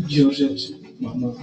Georgette, maman.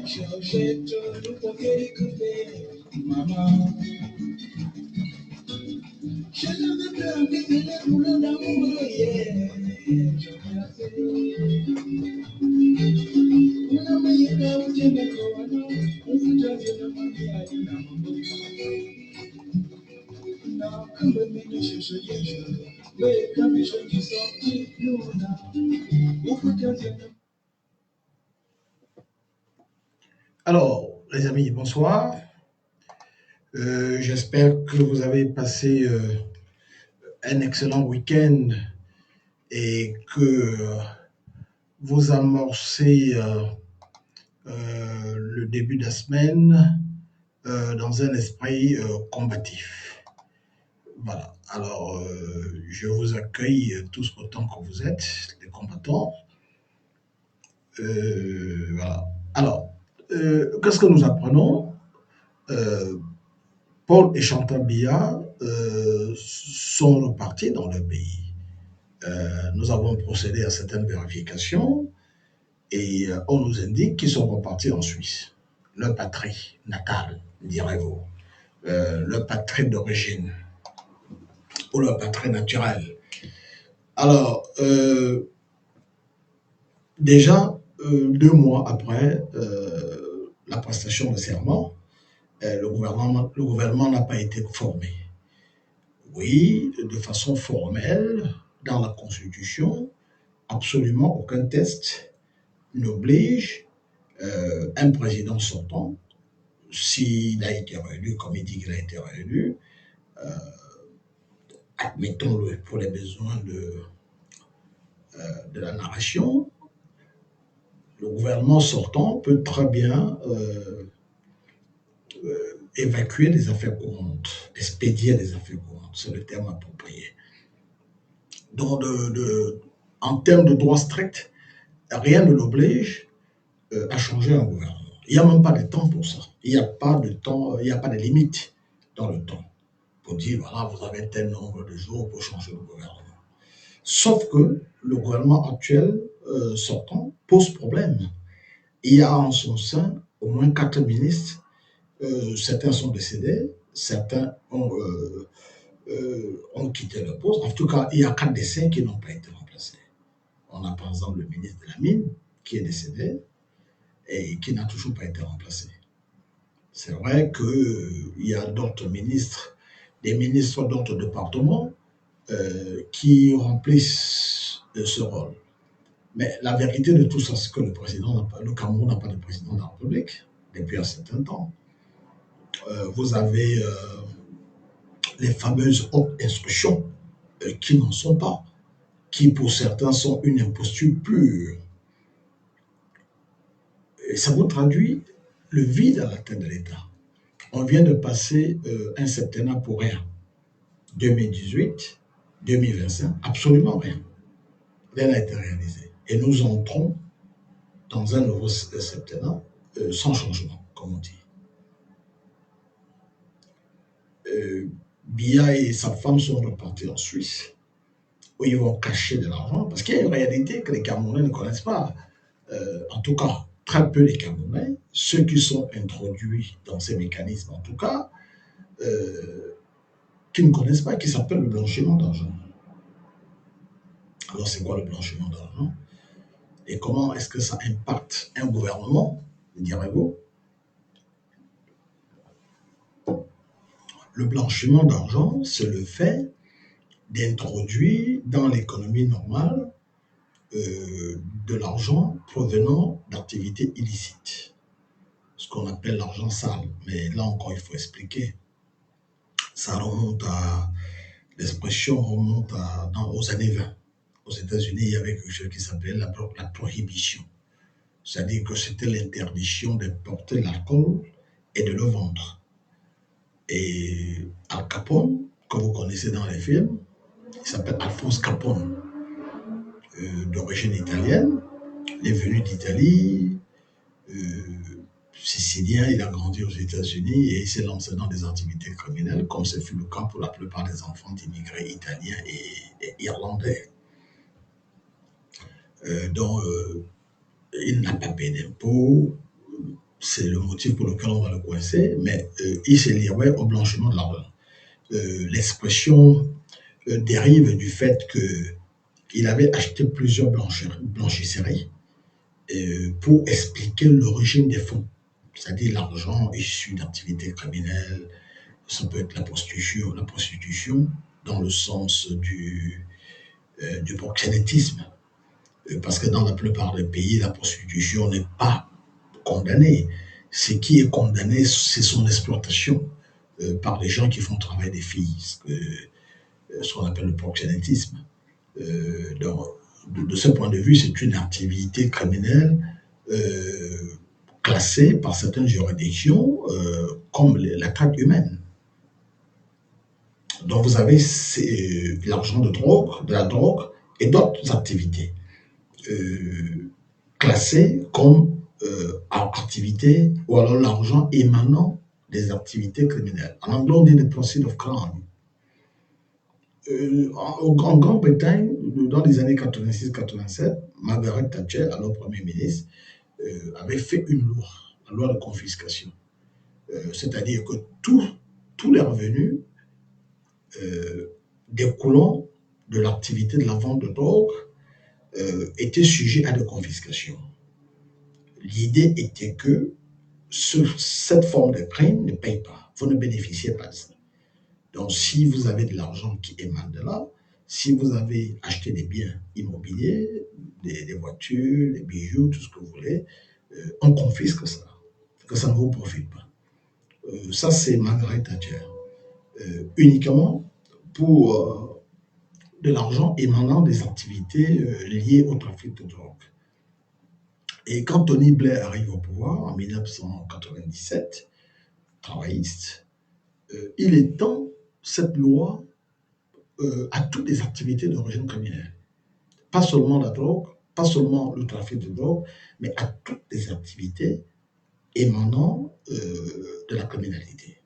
Georgette, nous t'avons écouté, maman. Je ne veux plus encaisser les douleurs d'amour, yeah. Alors, les amis, bonsoir. J'espère que vous avez passé un excellent week-end et que vous amorcez le début de la semaine dans un esprit combatif. Voilà. Alors, je vous accueille tous autant que vous êtes, les combattants. Voilà. Alors, qu'est-ce que nous apprenons? Paul et Chantal Biya sont repartis dans leur pays. Nous avons procédé à certaines vérifications et on nous indique qu'ils sont repartis en Suisse, leur patrie natale, direz-vous, leur patrie d'origine ou leur patrie naturelle. Alors, déjà 2 mois après la prestation de serment, le gouvernement n'a pas été formé. Oui, de façon formelle, dans la Constitution, absolument aucun test n'oblige un président sortant, s'il a été réélu, comme il dit qu'il a été réélu, admettons-le pour les besoins de la narration, le gouvernement sortant peut très bien évacuer des affaires courantes, expédier des affaires courantes, c'est le terme approprié. Donc, en termes de droit strict, rien ne l'oblige à changer un gouvernement. Il n'y a même pas de temps pour ça. Il n'y a pas de temps, il n'y a pas de limite dans le temps pour dire, voilà, vous avez tel nombre de jours pour changer le gouvernement. Sauf que le gouvernement actuel sortant pose problème. Il y a en son sein au moins 4 ministres. Certains sont décédés, certains ont quitté le poste. En tout cas, il y a 4 décès qui n'ont pas été remplacés. On a par exemple le ministre de la Mine qui est décédé et qui n'a toujours pas été remplacé. C'est vrai qu'il y a d'autres ministres, des ministres d'autres départements qui remplissent ce rôle. Mais la vérité de tout ça, c'est que le Cameroun n'a pas de président de la République depuis un certain temps. Vous avez les fameuses hautes instructions qui n'en sont pas, qui pour certains sont une imposture pure. Et ça vous traduit le vide à la tête de l'État. On vient de passer un septennat pour rien. 2018, 2025, absolument rien. Rien n'a été réalisé. Et nous entrons dans un nouveau septennat sans changement, comme on dit. Biya et sa femme sont repartis en Suisse, où ils vont cacher de l'argent, parce qu'il y a une réalité que les Camerounais ne connaissent pas. En tout cas, très peu les Camerounais, ceux qui sont introduits dans ces mécanismes, en tout cas, qui ne connaissent pas, qui s'appelle le blanchiment d'argent. Alors, c'est quoi le blanchiment d'argent? Et comment est-ce que ça impacte un gouvernement, direz-vous? Le blanchiment d'argent, c'est le fait d'introduire dans l'économie normale de l'argent provenant d'activités illicites, ce qu'on appelle l'argent sale. Mais là encore, il faut expliquer. Ça remonte à, l'expression remonte aux années 20. Aux États-Unis, il y avait quelque chose qui s'appelait la prohibition. C'est-à-dire que c'était l'interdiction de porter l'alcool et de le vendre. Et Al Capone, que vous connaissez dans les films, il s'appelle Alphonse Capone, d'origine italienne. Il est venu d'Italie, sicilien, il a grandi aux États-Unis et il s'est lancé dans des activités criminelles, comme ce fut le cas pour la plupart des enfants d'immigrés italiens et irlandais. Donc, il n'a pas payé d'impôts, c'est le motif pour lequel on va le coincer, mais il se lirait au blanchiment de l'argent. L'expression dérive du fait qu'il avait acheté plusieurs blanchisseries pour expliquer l'origine des fonds, c'est-à-dire l'argent issu d'activités criminelles. Ça peut être la prostitution dans le sens du proxénétisme, parce que dans la plupart des pays, la prostitution n'est pas condamnée. Ce qui est condamné, c'est son exploitation par les gens qui font travailler des filles, ce qu'on appelle le proxénétisme. Donc, de ce point de vue, c'est une activité criminelle classée par certaines juridictions comme la traite humaine. Donc, vous avez l'argent de la drogue et d'autres activités classées comme activités, ou alors l'argent émanant des activités criminelles. En anglais, on dit the proceeds of crime. En Grande-Bretagne, dans les années 86-87, Margaret Thatcher, alors Premier ministre, avait fait une loi, la loi de confiscation. C'est-à-dire que tous les revenus découlant de l'activité de la vente de drogue étaient sujets à des confiscations. L'idée était que cette forme de crime ne paye pas, vous ne bénéficiez pas de ça. Donc, si vous avez de l'argent qui émane de là, si vous avez acheté des biens immobiliers, des voitures, des bijoux, tout ce que vous voulez, on confisque ça, que ça ne vous profite pas. Ça, c'est Margaret Thatcher. Uniquement pour de l'argent émanant des activités liées au trafic de drogue. Et quand Tony Blair arrive au pouvoir en 1997, travailliste, il étend cette loi à toutes les activités d'origine criminelle. Pas seulement la drogue, pas seulement le trafic de drogue, mais à toutes les activités émanant de la criminalité.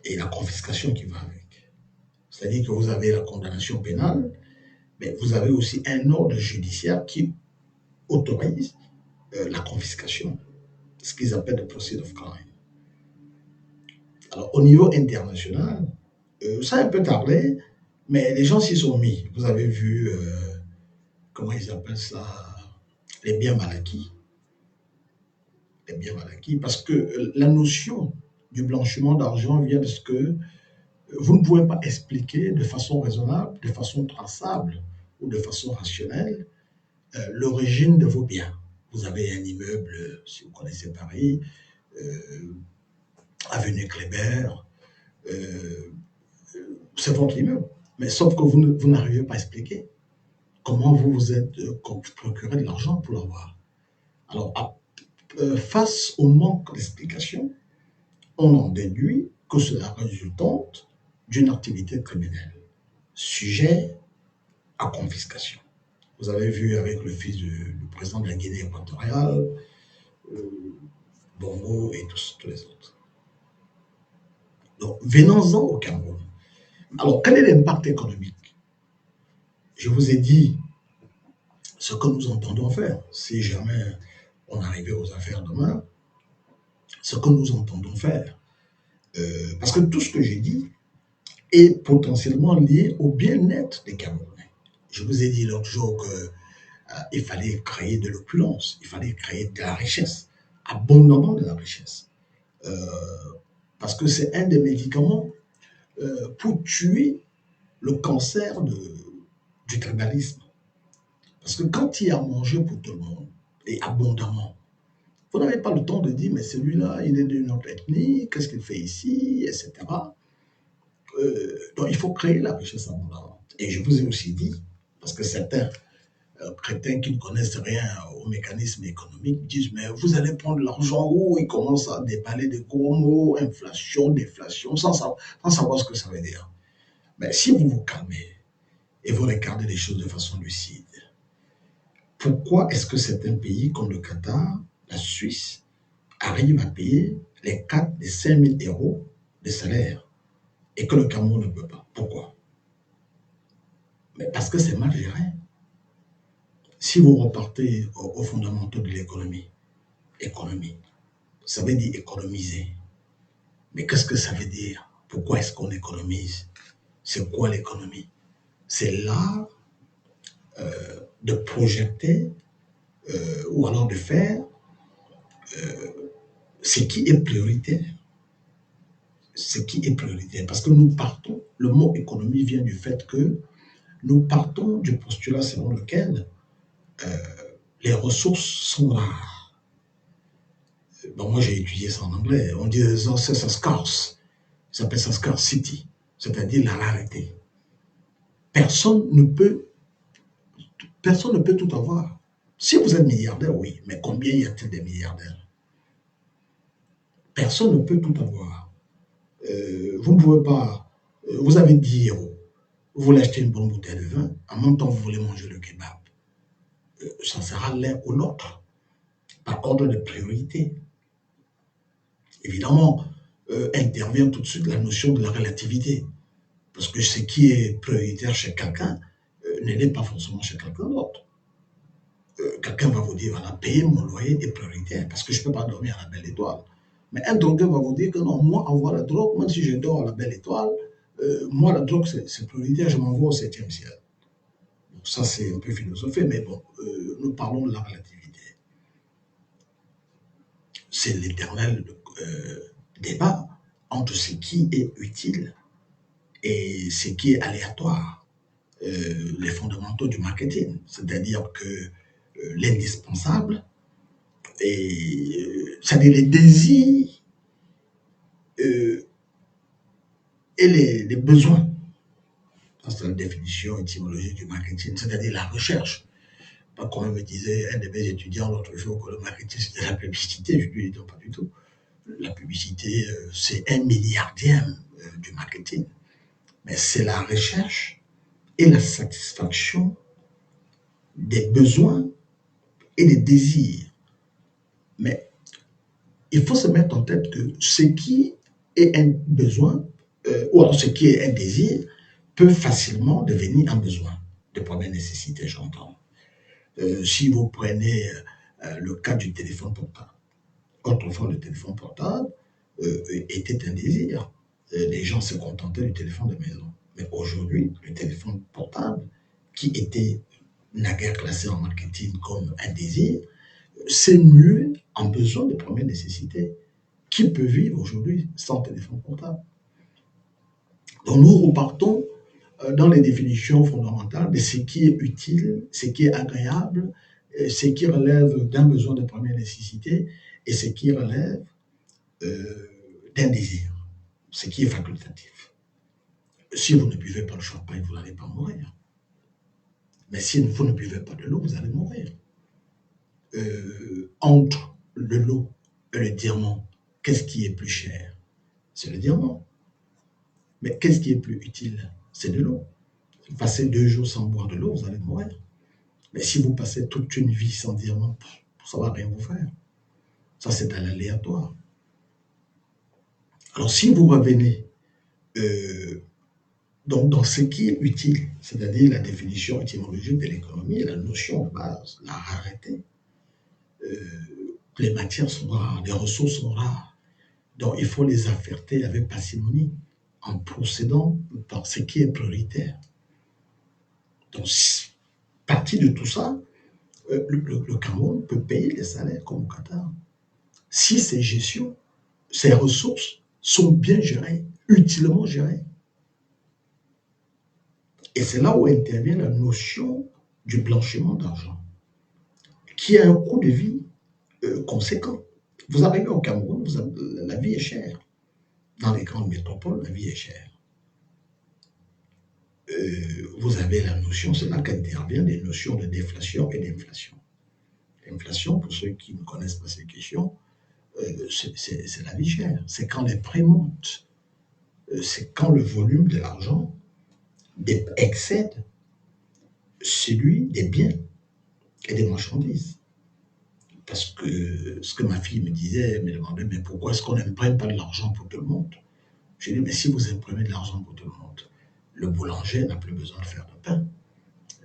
Et la confiscation qui va avec. C'est-à-dire que vous avez la condamnation pénale, mais vous avez aussi un ordre judiciaire qui autorise la confiscation, ce qu'ils appellent le procès of crime. Alors, au niveau international, ça a un peu tardé, mais les gens s'y sont mis. Vous avez vu, comment ils appellent ça, les biens mal acquis. Les biens mal acquis, parce que la notion du blanchiment d'argent vient de ce que vous ne pouvez pas expliquer de façon raisonnable, de façon traçable ou de façon rationnelle l'origine de vos biens. Vous avez un immeuble, si vous connaissez Paris, euh, avenue Kléber, euh, c'est votre immeuble. Mais sauf que vous n'arrivez pas à expliquer comment vous vous êtes procuré de l'argent pour l'avoir. Alors, face au manque d'explication, on en déduit que c'est la résultante d'une activité criminelle, sujet à confiscation. Vous avez vu avec le fils du président de la Guinée équatoriale, Bongo et tous les autres. Donc, venons-en au Cameroun. Alors, quel est l'impact économique? Je vous ai dit ce que nous entendons faire, si jamais on arrivait aux affaires demain, ce que nous entendons faire. Parce que tout ce que j'ai dit est potentiellement lié au bien-être des Camerounais. Je vous ai dit l'autre jour qu'il fallait créer de l'opulence, il fallait créer de la richesse, abondamment de la richesse. Euh, parce que c'est un des médicaments pour tuer le cancer du tribalisme. Parce que quand il y a à manger pour tout le monde, et abondamment, vous n'avez pas le temps de dire, mais celui-là, il est d'une autre ethnie, qu'est-ce qu'il fait ici, etc. Donc, il faut créer la richesse abondamment. Et je vous ai aussi dit, parce que certains crétins qui ne connaissent rien au mécanisme économique disent, mais vous allez prendre l'argent où ils commencent à déballer des gros mots, inflation, déflation, sans savoir ce que ça veut dire. Mais si vous vous calmez et vous regardez les choses de façon lucide, pourquoi est-ce que certains pays comme le Qatar, la Suisse, arrivent à payer les 4 et 5 000 euros de salaire et que le Cameroun ne peut pas? Pourquoi? Mais parce que c'est mal géré. Si vous repartez aux fondamentaux de l'économie, ça veut dire économiser. Mais qu'est-ce que ça veut dire? Pourquoi est-ce qu'on économise? C'est quoi l'économie? C'est l'art de projeter ou alors de faire ce qui est prioritaire. Ce qui est prioritaire. Parce que nous partons, le mot économie vient du fait que nous partons du postulat selon lequel les ressources sont rares. Bon, moi, j'ai étudié ça en anglais. On dit c'est ça scarce. Ça s'appelle ça scarcity, c'est-à-dire la rareté. Personne ne peut, personne ne peut tout avoir. Si vous êtes milliardaire, oui, mais combien y a-t-il de milliardaires? Personne ne peut tout avoir. Vous ne pouvez pas. Vous avez 10 euros. Vous voulez acheter une bonne bouteille de vin, en même temps, vous voulez manger le kebab. Ça sera l'un ou l'autre, par ordre de priorité. Évidemment, intervient tout de suite la notion de la relativité. Parce que ce qui est prioritaire chez quelqu'un ne l'est pas forcément chez quelqu'un d'autre. Quelqu'un va vous dire, voilà, payer mon loyer est prioritaire parce que je ne peux pas dormir à la belle étoile. Mais un drogueur va vous dire que non, moi, avoir la drogue, même si je dors à la belle étoile, moi, la drogue, c'est prioritaire, je m'envoie au 7e ciel. Donc, ça, c'est un peu philosophé, mais bon, nous parlons de la relativité. C'est l'éternel débat entre ce qui est utile et ce qui est aléatoire. Les fondamentaux du marketing, c'est-à-dire que l'indispensable, c'est-à-dire les désirs et les besoins. Ça, c'est la définition étymologique du marketing, c'est-à-dire la recherche. Pas comme me disait un de mes étudiants l'autre jour que le marketing c'était la publicité, je lui dis non, pas du tout. La publicité, c'est un milliardième du marketing, mais c'est la recherche et la satisfaction des besoins et des désirs. Mais il faut se mettre en tête que ce qui est un besoin, ou alors ce qui est un désir, peut facilement devenir un besoin de première nécessité, j'entends. Si vous prenez le cas du téléphone portable, autrefois le téléphone portable était un désir. Les gens se contentaient du téléphone de maison. Mais aujourd'hui, le téléphone portable, qui était naguère classé en marketing comme un désir, c'est mieux en besoin de première nécessité. Qui peut vivre aujourd'hui sans téléphone portable? Donc nous repartons dans les définitions fondamentales de ce qui est utile, ce qui est agréable, ce qui relève d'un besoin de première nécessité et ce qui relève d'un désir, ce qui est facultatif. Si vous ne buvez pas le champagne, vous n'allez pas mourir. Mais si vous ne buvez pas de l'eau, vous allez mourir. Entre de l'eau et le diamant, qu'est-ce qui est plus cher? C'est le diamant. Mais qu'est-ce qui est plus utile? C'est de l'eau. Vous passez 2 jours sans boire de l'eau, vous allez mourir. Mais si vous passez toute une vie sans diamant, ça ne va rien vous faire. Ça, c'est à l'aléatoire. Alors, si vous revenez donc dans ce qui est utile, c'est-à-dire la définition étymologique de l'économie, la notion de base, la rareté, les matières sont rares, les ressources sont rares. Donc, il faut les affecter avec parcimonie en procédant par ce qui est prioritaire. Donc, partie de tout ça, le Cameroun peut payer les salaires comme au Qatar. Si ces gestions, ces ressources sont bien gérées, utilement gérées. Et c'est là où intervient la notion du blanchiment d'argent, qui a un coût de vie conséquent. Vous arrivez au Cameroun, la vie est chère. Dans les grandes métropoles, la vie est chère. Vous avez la notion, c'est là qu'interviennent les notions de déflation et d'inflation. L'inflation, pour ceux qui ne connaissent pas ces questions, c'est la vie chère. C'est quand les prix montent. C'est quand le volume de l'argent excède celui des biens et des marchandises. Parce que ce que ma fille me disait, elle me demandait, mais pourquoi est-ce qu'on n'imprime pas de l'argent pour tout le monde? J'ai dit, mais si vous imprimez de l'argent pour tout le monde, le boulanger n'a plus besoin de faire de pain.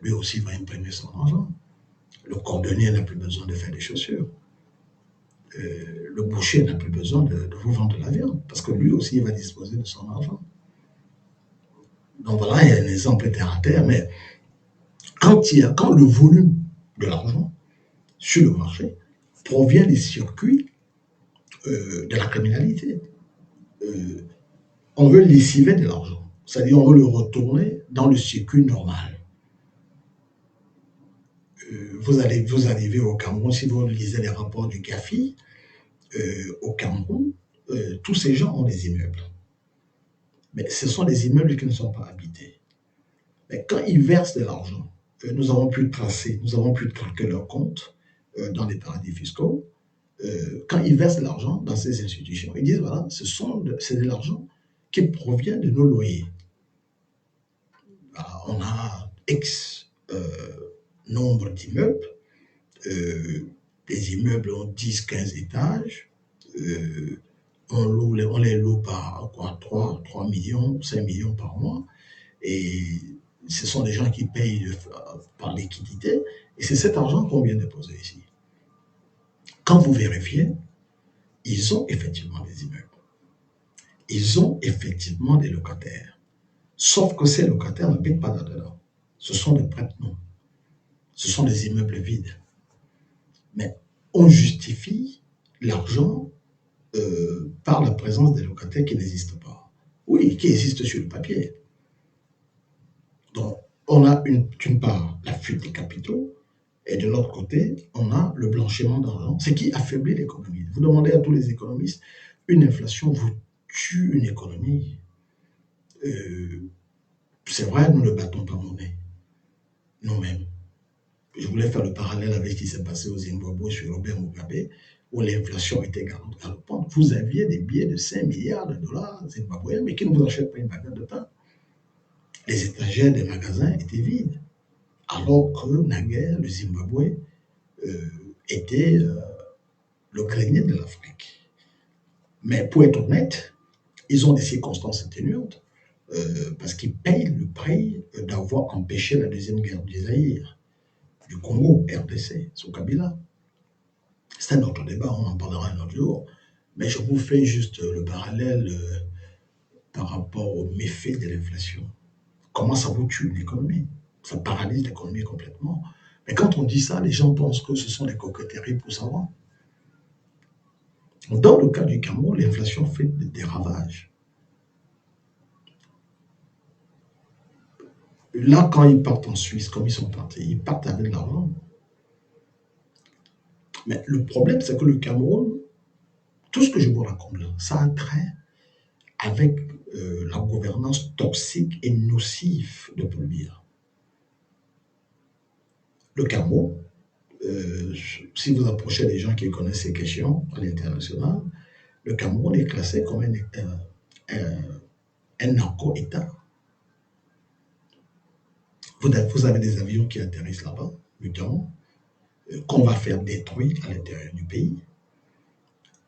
Lui aussi va imprimer son argent. Le cordonnier n'a plus besoin de faire des chaussures. Le boucher n'a plus besoin de vous vendre de la viande, parce que lui aussi il va disposer de son argent. Donc voilà, il y a un exemple terre à terre, mais quand le volume de l'argent sur le marché provient des circuits de la criminalité, on veut lessiver de l'argent, c'est-à-dire on veut le retourner dans le circuit normal. Vous arrivez au Cameroun, si vous lisez les rapports du GAFI, au Cameroun, tous ces gens ont des immeubles. Mais ce sont des immeubles qui ne sont pas habités. Mais quand ils versent de l'argent, nous avons pu tracer, nous avons pu traquer leurs comptes dans les paradis fiscaux. Quand ils versent de l'argent dans ces institutions, ils disent voilà, c'est de l'argent qui provient de nos loyers. Voilà, on a X nombre d'immeubles, les immeubles ont 10, 15 étages, on les loue par quoi, 3 millions, 5 millions par mois, et ce sont des gens qui payent par liquidité, et c'est cet argent qu'on vient déposer ici. Quand vous vérifiez, ils ont effectivement des immeubles. Ils ont effectivement des locataires. Sauf que ces locataires n'habitent pas là-dedans. Ce sont des prête-noms. Ce sont des immeubles vides. Mais on justifie l'argent par la présence des locataires qui n'existent pas. Oui, qui existent sur le papier. Donc, on a d'une part la fuite des capitaux, et de l'autre côté, on a le blanchiment d'argent, ce qui affaiblit l'économie. Vous demandez à tous les économistes, une inflation vous tue une économie. C'est vrai, nous ne battons pas monnaie, nous-mêmes. Je voulais faire le parallèle avec ce qui s'est passé au Zimbabwe sur Robert Mugabe, où l'inflation était galopante. Vous aviez des billets de 5 milliards de dollars zimbabwéens, mais qui ne vous achètent pas une baguette de pain. Les étagères des magasins étaient vides, alors que naguère, le Zimbabwe était le grenier de l'Afrique. Mais pour être honnête, ils ont des circonstances atténuantes parce qu'ils payent le prix d'avoir empêché la deuxième guerre du Zaïre, du Congo, RDC, sous Kabila. C'est un autre débat, on en parlera un autre jour. Mais je vous fais juste le parallèle par rapport aux méfaits de l'inflation. Comment ça vous tue l'économie? Ça paralyse l'économie complètement. Mais quand on dit ça, les gens pensent que ce sont des coquetteries pour savoir. Dans le cas du Cameroun, l'inflation fait des ravages. Là, quand ils partent en Suisse, comme ils sont partis, ils partent avec de l'argent. Mais le problème, c'est que le Cameroun, tout ce que je vous raconte là, ça a trait avec la gouvernance toxique et nocive de Paul Biya. Le Cameroun, si vous approchez des gens qui connaissent ces questions à l'international, le Cameroun est classé comme un narco-État. Vous avez des avions qui atterrissent là-bas, notamment, qu'on va faire détruire à l'intérieur du pays.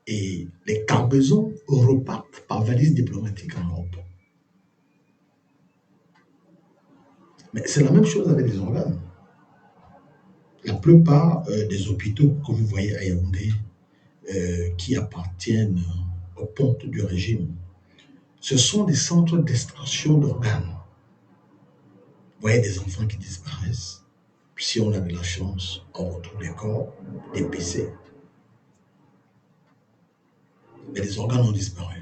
Et les cargaisons repartent par valise diplomatique en Europe. Mais c'est la même chose avec les organes. La plupart des hôpitaux que vous voyez à Yaoundé, qui appartiennent aux pontes du régime, ce sont des centres d'extraction d'organes. Vous voyez des enfants qui disparaissent. Si on a de la chance, on retrouve des corps, des PC. Mais les organes ont disparu.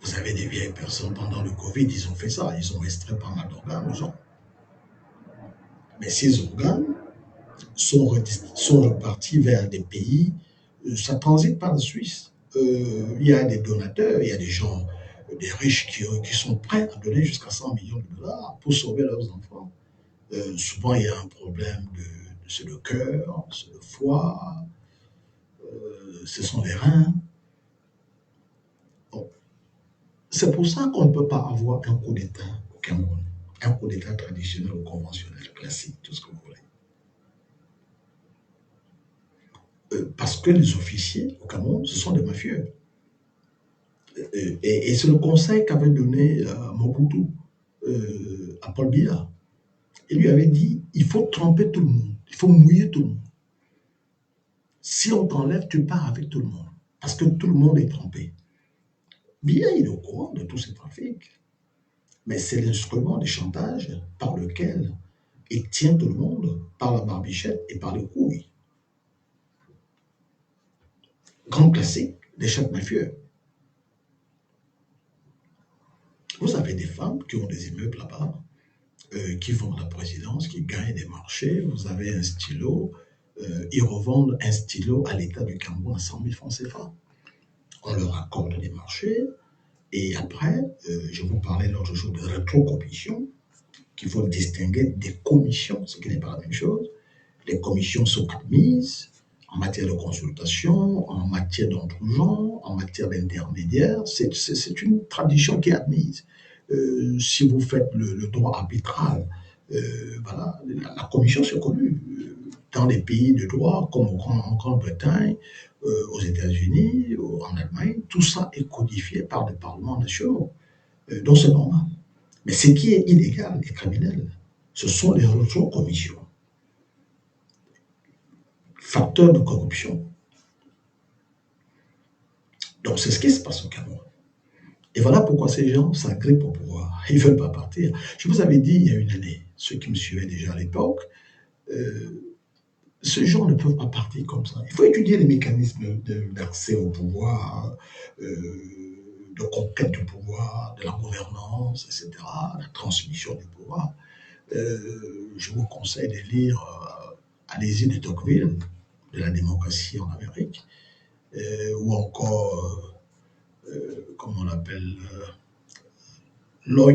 Vous avez des vieilles personnes pendant le Covid, ils ont fait ça. Ils ont extrait pas mal d'organes aux gens. Mais ces organes sont repartis vers des pays. Ça transite par la Suisse. Il y a des donateurs, il y a des gens, des riches qui sont prêts à donner jusqu'à 100 millions de dollars pour sauver leurs enfants. Souvent, il y a un problème c'est le cœur, c'est le foie, ce sont les reins. Bon. C'est pour ça qu'on ne peut pas avoir un coup d'État au Cameroun. Un coup d'État traditionnel ou conventionnel, classique, tout ce que vous voulez. Parce que les officiers au Cameroun, ce sont des mafieux. Et c'est le conseil qu'avait donné Mobutu à Paul Biya. Il lui avait dit, il faut tremper tout le monde, il faut mouiller tout le monde. Si on t'enlève, tu pars avec tout le monde, parce que tout le monde est trempé. Biya, il est au courant de tous ces trafics, mais c'est l'instrument de chantage par lequel il tient tout le monde par la barbichette et par les couilles. Grand classique des chefs mafieux. Vous avez des femmes qui ont des immeubles là-bas, qui vont à la présidence, qui gagnent des marchés. Vous avez un stylo, ils revendent un stylo à l'État du Cameroun à 100 000 francs CFA. On leur accorde des marchés. Et après, je vous parlais l'autre jour de rétrocommission, qu'il faut distinguer des commissions, ce qui n'est pas la même chose. Les commissions sont admises en matière de consultation, en matière d'entre-gens, en matière d'intermédiaire. C'est une tradition qui est admise. Si vous faites le droit arbitral, voilà, la commission c'est connu. Dans les pays de droit, comme en Grande-Bretagne, aux États-Unis, en Allemagne, tout ça est codifié par les parlements nationaux. Donc c'est normal. Mais ce qui est illégal et criminel, ce sont les rétrocommissions. Facteur de corruption. Donc c'est ce qui se passe au Cameroun. Et voilà pourquoi ces gens s'agrippent au pouvoir. Ils ne veulent pas partir. Je vous avais dit il y a une année, ceux qui me suivaient déjà à l'époque, ces gens ne peuvent pas partir comme ça. Il faut étudier les mécanismes d'accès au pouvoir, de conquête du pouvoir, de la gouvernance, etc., la transmission du pouvoir. Je vous conseille de lire Allez-y de Tocqueville, de la démocratie en Amérique, ou encore, comment on l'appelle, Loix,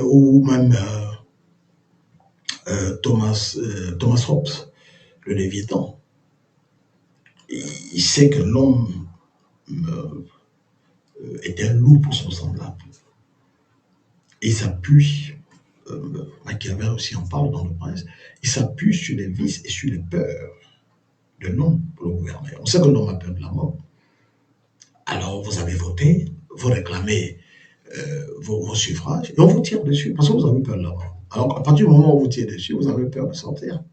ou même Thomas Hobbes, le Léviathan. Il sait que l'homme est un loup pour son semblable. Et il s'appuie, Machiavel aussi en parle dans Le Prince, il s'appuie sur les vices et sur les peurs de l'homme pour le gouverner. On sait que l'homme a peur de la mort. Alors vous avez voté, vous réclamez vos suffrages, et on vous tire dessus parce que vous avez peur de la mort. Alors à partir du moment où on vous tire dessus, vous avez peur de sortir.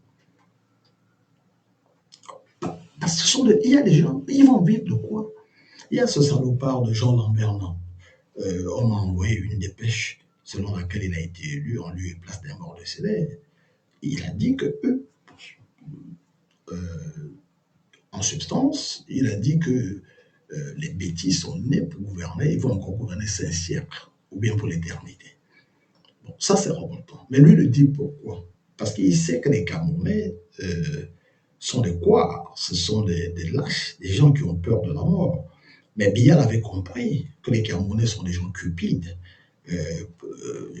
Parce que il y a des gens, ils vont vivre de quoi? Il y a ce salopard de Jean Lambert, on m'a envoyé une dépêche selon laquelle il a été élu en lieu et place d'un mort décédé. Il a dit que eux, en substance, il a dit que les bêtises sont nés pour gouverner, ils vont encore gouverner 5 siècles, ou bien pour l'éternité. Bon, ça, c'est révoltant. Mais lui le dit pourquoi? Parce qu'il sait que les Camerounais sont des couards, ce sont des lâches, des gens qui ont peur de la mort. Mais Biya avait compris que les Camerounais sont des gens cupides.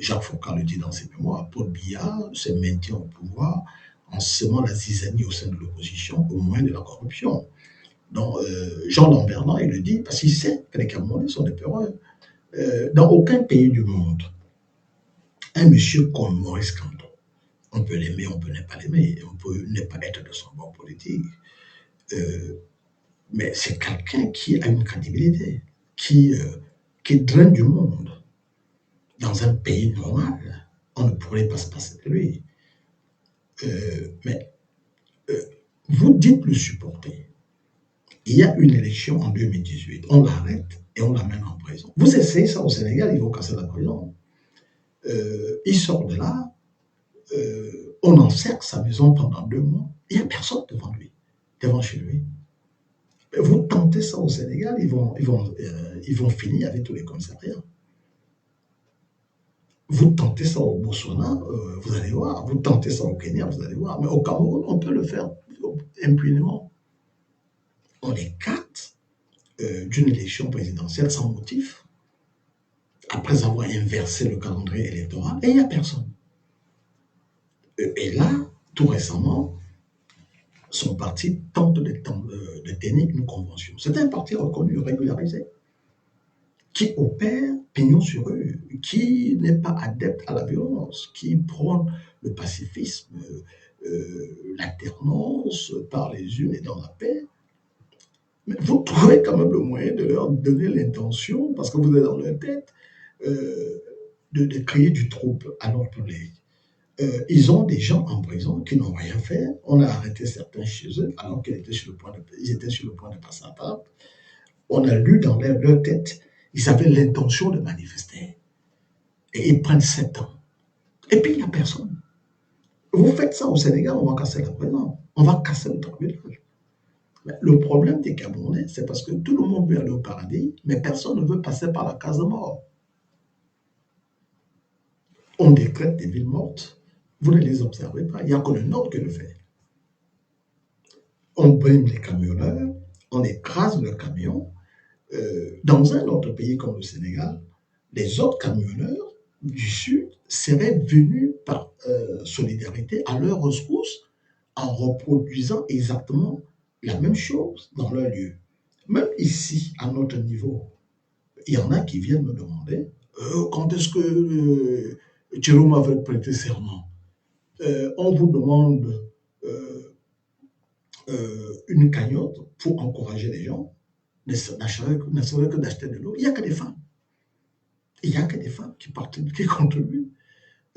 Jacques Foucault le dit dans ses mémoires. Paul Biya se maintient au pouvoir en semant la zizanie au sein de l'opposition, au moins de la corruption. Donc, Jean Lambernan, il le dit parce qu'il sait que les Camerounais sont des peureux. Dans aucun pays du monde, un monsieur comme Maurice Kamto, on peut l'aimer, on peut ne pas l'aimer, on peut ne pas être de son bord politique, mais c'est quelqu'un qui a une crédibilité, qui draine du monde. Dans un pays normal, on ne pourrait pas se passer de lui. Mais vous dites le supporter. Il y a une élection en 2018, on l'arrête et on l'amène en prison. Vous essayez ça au Sénégal, ils vont casser la prison. Il sort de là, on encercle sa maison pendant 2 mois, il n'y a personne devant lui, devant chez lui. Vous tentez ça au Sénégal, ils vont finir avec tous les commissariats. Vous tentez ça au Botswana, vous allez voir. Vous tentez ça au Kenya, vous allez voir. Mais au Cameroun, on peut le faire impunément. On écarte d'une élection présidentielle sans motif, après avoir inversé le calendrier électoral, et il n'y a personne. Et là, tout récemment, son parti tente de tenir une convention. C'est un parti reconnu, régularisé, qui opère pignon sur rue, qui n'est pas adepte à la violence, qui prône le pacifisme, l'alternance par les unes et dans la paix. Mais vous trouvez quand même le moyen de leur donner l'intention, parce que vous êtes dans leur tête, de créer du trouble à leur public. Ils ont des gens en prison qui n'ont rien fait. On a arrêté certains chez eux alors qu'ils étaient sur le point de passer à table. On a lu dans leur tête, ils avaient l'intention de manifester. Et ils prennent 7 ans. Et puis il n'y a personne. Vous faites ça au Sénégal, on va casser la prison. On va casser le tribunal. Le problème des Camerounais, c'est parce que tout le monde veut aller au paradis, mais personne ne veut passer par la case de mort. On décrète des villes mortes. Vous ne les observez pas. Il n'y a que le Nord qui le fait. On brime les camionneurs, on écrase le camion. Dans un autre pays comme le Sénégal, les autres camionneurs du Sud seraient venus par solidarité à leur rescousse en reproduisant exactement la même chose dans leur lieu. Même ici, à notre niveau, il y en a qui viennent me demander quand est-ce que Jérôme avait prêté serment. On vous demande une cagnotte pour encourager les gens, ne serait que d'acheter de l'eau. Il n'y a que des femmes. Il n'y a que des femmes qui contribuent.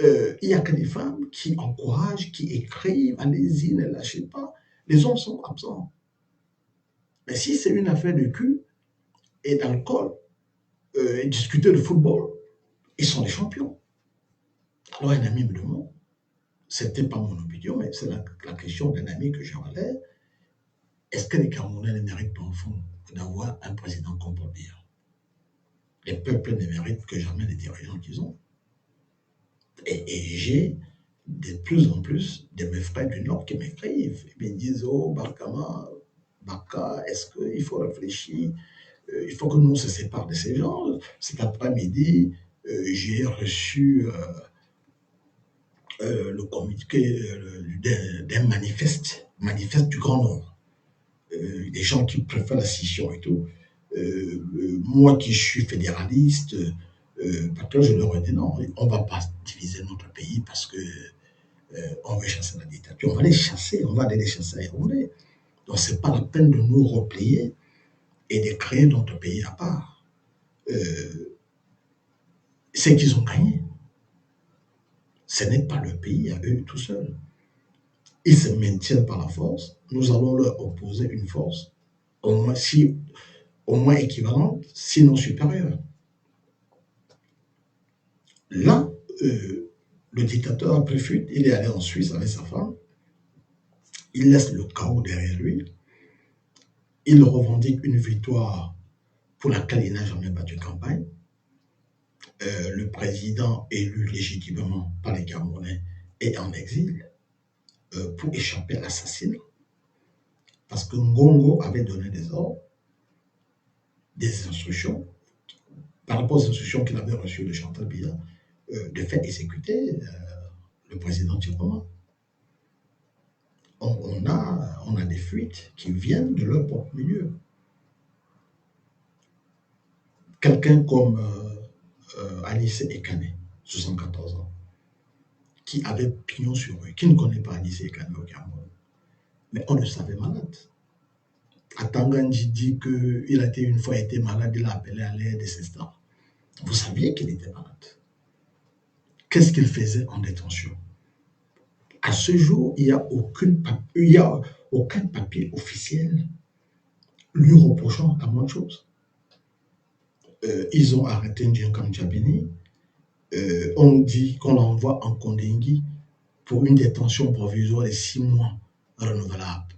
Il n'y a que des femmes qui encouragent, qui écrivent, allez-y, ne lâchez pas. Les hommes sont absents. Mais si c'est une affaire de cul et d'alcool, et discuter de football, ils sont les champions. Alors un ami me demande, c'était pas mon opinion, mais c'est la question d'un ami que j'ai relais, est-ce que les Camerounais ne méritent pas au fond d'avoir un président comme Paul Biya? Les peuples ne méritent que jamais les dirigeants qu'ils ont. Et j'ai de plus en plus de mes frères du Nord qui m'écrivent. Ils me disent, oh, Barkama, Baka, est-ce qu'il faut réfléchir? Il faut que nous on se sépare de ces gens. Cet après-midi, j'ai reçu le communiqué d'un manifeste du Grand Nord. Des gens qui préfèrent la scission et tout. Moi qui suis fédéraliste, parce que je leur ai dit non, on ne va pas diviser notre pays parce que on veut chasser la dictature. On va les chasser, on va aller les chasser à Yaoundé. Donc ce n'est pas la peine de nous replier et de créer notre pays à part. C'est qu'ils ont gagné. Ce n'est pas le pays à eux tout seuls. Ils se maintiennent par la force. Nous allons leur opposer une force, au moins équivalente, sinon supérieure. Là, le dictateur a pris fuite, il est allé en Suisse avec sa femme, il laisse le chaos derrière lui, il revendique une victoire pour laquelle il n'a jamais battu campagne. le président élu légitimement par les Camerounais est en exil pour échapper à l'assassinat. Parce que Ngongo avait donné des ordres, des instructions, par rapport aux instructions qu'il avait reçues de Chantal Biya, de faire exécuter le président Tchekoma. On a des fuites qui viennent de leur propre milieu. Quelqu'un comme Alice Ekane, 74 ans, qui avait pignon sur rue, qui ne connaît pas Alice Ekane au Cameroun, mais on le savait malade. Atanganji dit qu'il a été une fois été malade, il a appelé à l'aide de ses stars. Vous saviez qu'il était malade. Qu'est-ce qu'il faisait en détention? À ce jour, il n'y a aucun papier officiel lui reprochant la même chose. Ils ont arrêté Ndjinkam Djabini. On dit qu'on l'envoie en Kondengui pour une détention provisoire de 6 mois renouvelable.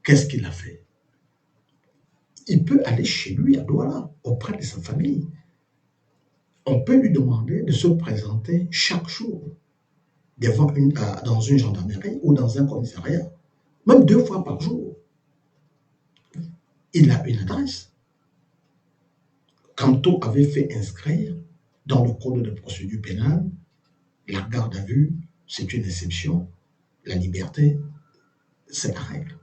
Qu'est-ce qu'il a fait? Il peut aller chez lui à Douala, auprès de sa famille. On peut lui demander de se présenter chaque jour dans une gendarmerie ou dans un commissariat, même 2 fois par jour. Il a une adresse. Kanto avait fait inscrire dans le code de procédure pénale, la garde à vue, c'est une exception, la liberté, c'est la règle.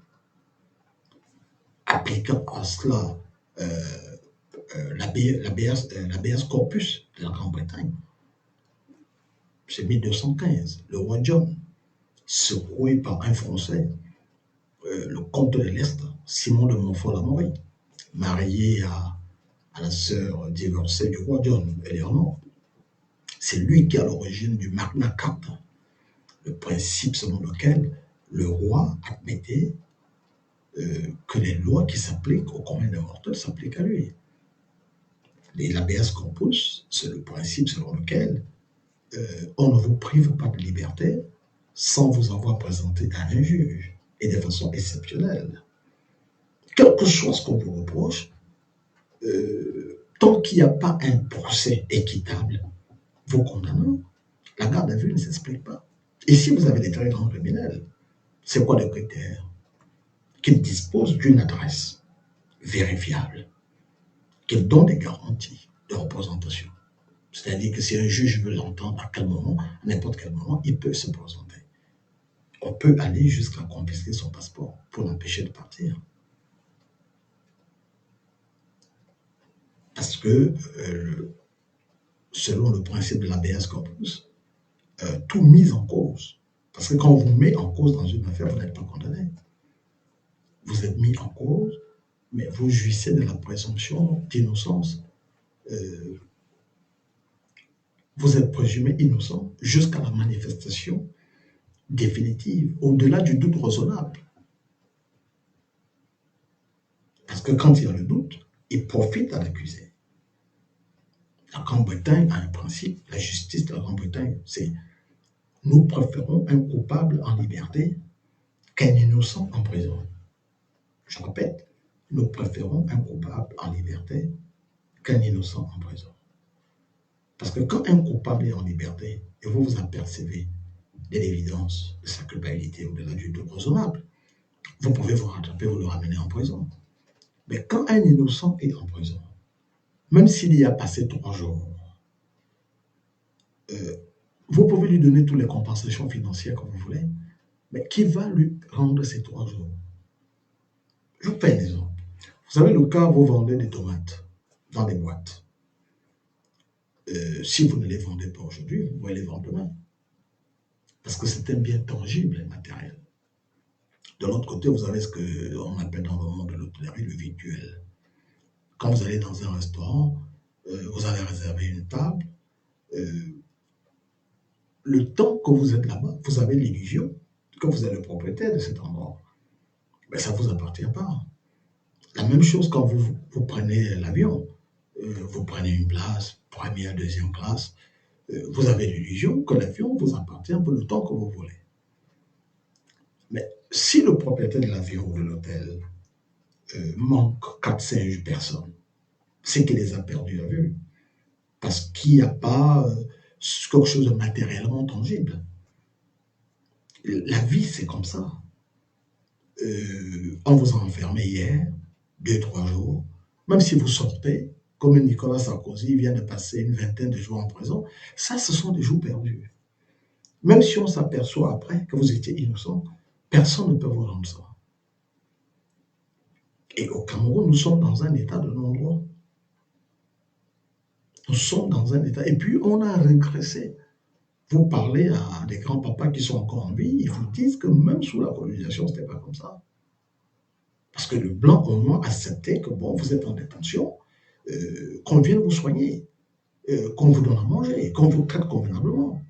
Appliquant à cela l'habeas corpus de la Grande-Bretagne, c'est 1215, le roi John, secoué par un Français, le comte de l'Est, Simon de Montfort-l'Amaury, marié à la sœur divorcée du roi John, Éléonore. C'est lui qui est à l'origine du Magna Carta, le principe selon lequel le roi admettait que les lois qui s'appliquent au commun des mortels s'appliquent à lui. L'habeas corpus, c'est le principe selon lequel on ne vous prive pas de liberté sans vous avoir présenté à un juge et de façon exceptionnelle. Quel que soit ce qu'on vous reproche, tant qu'il n'y a pas un procès équitable vous condamnant, la garde à vue ne s'explique pas. Et si vous avez des très grands criminels, c'est quoi le critère? Qu'ils disposent d'une adresse vérifiable, qu'ils donnent des garanties de représentation. C'est-à-dire que si un juge veut l'entendre à quel moment, à n'importe quel moment, il peut se présenter. On peut aller jusqu'à confisquer son passeport pour l'empêcher de partir. Parce que, selon le principe de l'habeas corpus, tout mis en cause. Parce que quand on vous met en cause dans une affaire, vous n'êtes pas condamné. Vous êtes mis en cause, mais vous jouissez de la présomption d'innocence. Vous êtes présumé innocent jusqu'à la manifestation définitive, au-delà du doute raisonnable. Parce que quand il y a le doute, il profite à l'accusé. La Grande-Bretagne a un principe, la justice de la Grande-Bretagne, c'est nous préférons un coupable en liberté qu'un innocent en prison. Je répète, nous préférons un coupable en liberté qu'un innocent en prison. Parce que quand un coupable est en liberté et vous vous apercevez de l'évidence de sa culpabilité au-delà du doute raisonnable, vous pouvez vous rattraper, vous le ramener en prison. Mais quand un innocent est en prison, même s'il y a passé 3 jours, vous pouvez lui donner toutes les compensations financières que vous voulez, mais qui va lui rendre ces 3 jours? Je vous fais un exemple. Vous savez, le cas, vous vendez des tomates dans des boîtes. Si vous ne les vendez pas aujourd'hui, vous pouvez les vendre demain. Parce que c'est un bien tangible et matériel. De l'autre côté, vous avez ce qu'on appelle dans le monde de l'hôtellerie le virtuel. Quand vous allez dans un restaurant, vous allez réserver une table. Le temps que vous êtes là-bas, vous avez l'illusion que vous êtes le propriétaire de cet endroit. Mais ça ne vous appartient pas. La même chose quand vous prenez l'avion. Vous prenez une place, première, deuxième classe. Vous avez l'illusion que l'avion vous appartient pour le temps que vous voulez. Mais si le propriétaire de l'avion ou de l'hôtel manque 4-5 personnes, c'est qu'il les a perdus à vue. parce qu'il n'y a pas quelque chose de matériellement tangible. La vie, c'est comme ça. On vous a enfermé hier, 2, 3 jours. Même si vous sortez, comme Nicolas Sarkozy vient de passer une vingtaine de jours en prison, ça, ce sont des jours perdus. Même si on s'aperçoit après que vous étiez innocent, personne ne peut vous rendre ça. Et au Cameroun, nous sommes dans un état de non-droit. Nous sommes dans un état. Et puis, on a régressé. Vous parlez à des grands-papas qui sont encore en vie, ils vous disent que même sous la colonisation, ce n'était pas comme ça. Parce que le blanc, au moins, acceptait que, bon, vous êtes en détention, qu'on vienne vous soigner, qu'on vous donne à manger, qu'on vous traite convenablement.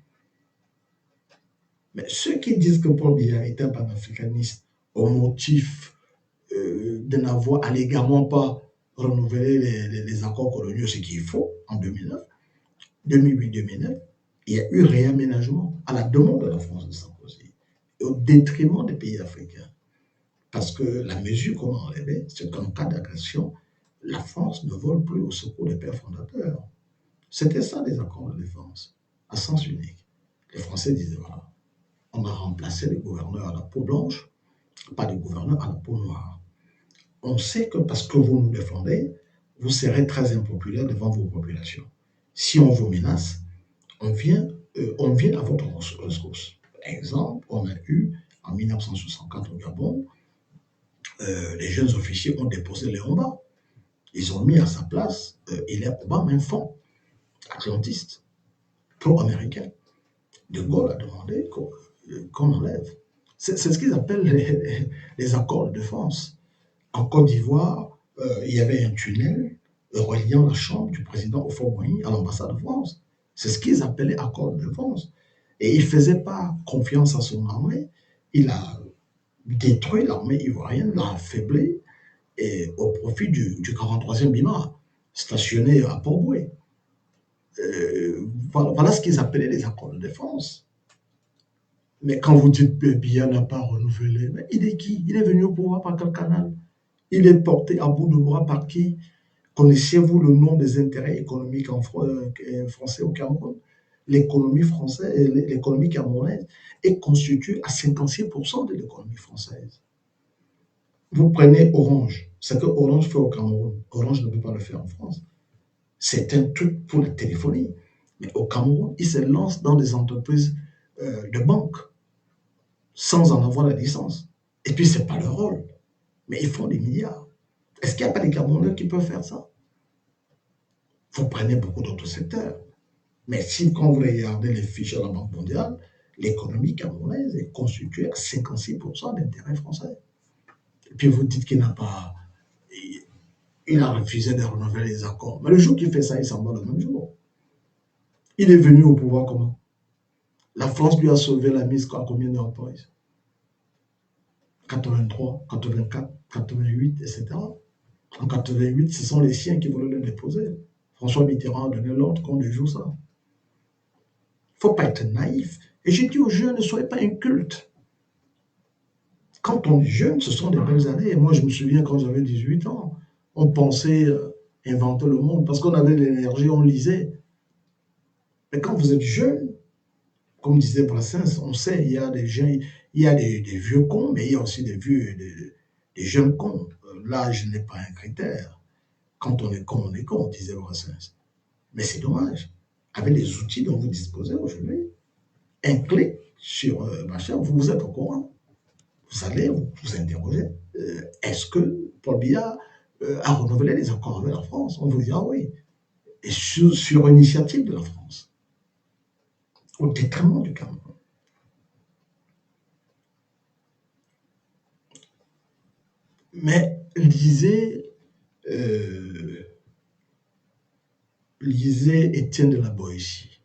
Mais ceux qui disent que Paul Biya est un panafricaniste au motif de n'avoir allégamment pas renouvelé les accords coloniaux, ce qu'il faut, en 2009, 2008-2009, il y a eu réaménagement à la demande de la France de Sarkozy, au détriment des pays africains. Parce que la mesure qu'on a enlevée, c'est qu'en cas d'agression, la France ne vole plus au secours des pères fondateurs. C'était ça les accords de défense, à sens unique. Les Français disaient, voilà, on a remplacé les gouverneurs à la peau blanche par des gouverneurs à la peau noire. On sait que parce que vous nous défendez, vous serez très impopulaire devant vos populations. Si on vous menace, on vient à votre ressource. Exemple, on a eu en 1964 au Gabon, les jeunes officiers ont déposé Léon Mba. Ils ont mis à sa place Hilaire Obama, un fond atlantiste, pro-américain. De Gaulle a demandé qu'on enlève. C'est ce qu'ils appellent les accords de défense. En Côte d'Ivoire, il y avait un tunnel reliant la chambre du président au Fort-Boigny à l'ambassade de France. C'est ce qu'ils appelaient accord de défense. Et il ne faisait pas confiance à son armée. Il a détruit l'armée ivoirienne, l'a affaiblie, et au profit du 43e BIMA, stationné à Port-Boué. Voilà ce qu'ils appelaient les accords de défense. Mais quand vous dites que Biya n'a pas renouvelé, mais il est qui? Il est venu au pouvoir par quel canal? Il est porté à bout de bras par qui? Connaissez-vous le nom des intérêts économiques français au Cameroun? L'économie française, l'économie camerounaise est constituée à 56% de l'économie française. Vous prenez Orange, ce que Orange fait au Cameroun, Orange ne peut pas le faire en France. C'est un truc pour la téléphonie. Mais au Cameroun, ils se lancent dans des entreprises de banque sans en avoir la licence. Et puis, ce n'est pas leur rôle. Mais ils font des milliards. Est-ce qu'il n'y a pas des Camerounais qui peuvent faire ça? Vous prenez beaucoup d'autres secteurs. Mais si, quand vous regardez les fiches de la Banque mondiale, l'économie camerounaise est constituée à 56% d'intérêts français. Et puis vous dites qu'il n'a pas... Il a refusé de renouveler les accords. Mais le jour qu'il fait ça, il s'en va le même jour. Il est venu au pouvoir comment? La France lui a sauvé la mise à combien de reprises? 83, 84, 88, etc. En 88, ce sont les siens qui voulaient le déposer. François Mitterrand a donné l'ordre qu'on déjoue ça. Il ne faut pas être naïf. Et j'ai dit aux jeunes, ne soyez pas incultes. Quand on est jeune, ce sont des belles années. Moi, je me souviens quand j'avais 18 ans, on pensait inventer le monde parce qu'on avait l'énergie, on lisait. Mais quand vous êtes jeune, comme disait Brassens, on sait, il y a des gens, il y a des vieux cons, mais il y a aussi des jeunes cons. L'âge n'est pas un critère. Quand on est con, disait Brassens. Mais c'est dommage. Avec les outils dont vous disposez aujourd'hui, un clic sur machin, vous êtes au courant. Vous allez vous interroger. Est-ce que Paul Biya a renouvelé les accords avec la France? On vous dira oui. Et sur initiative de la France, au détriment du Cameroun. Mais lisez Étienne de la Boétie,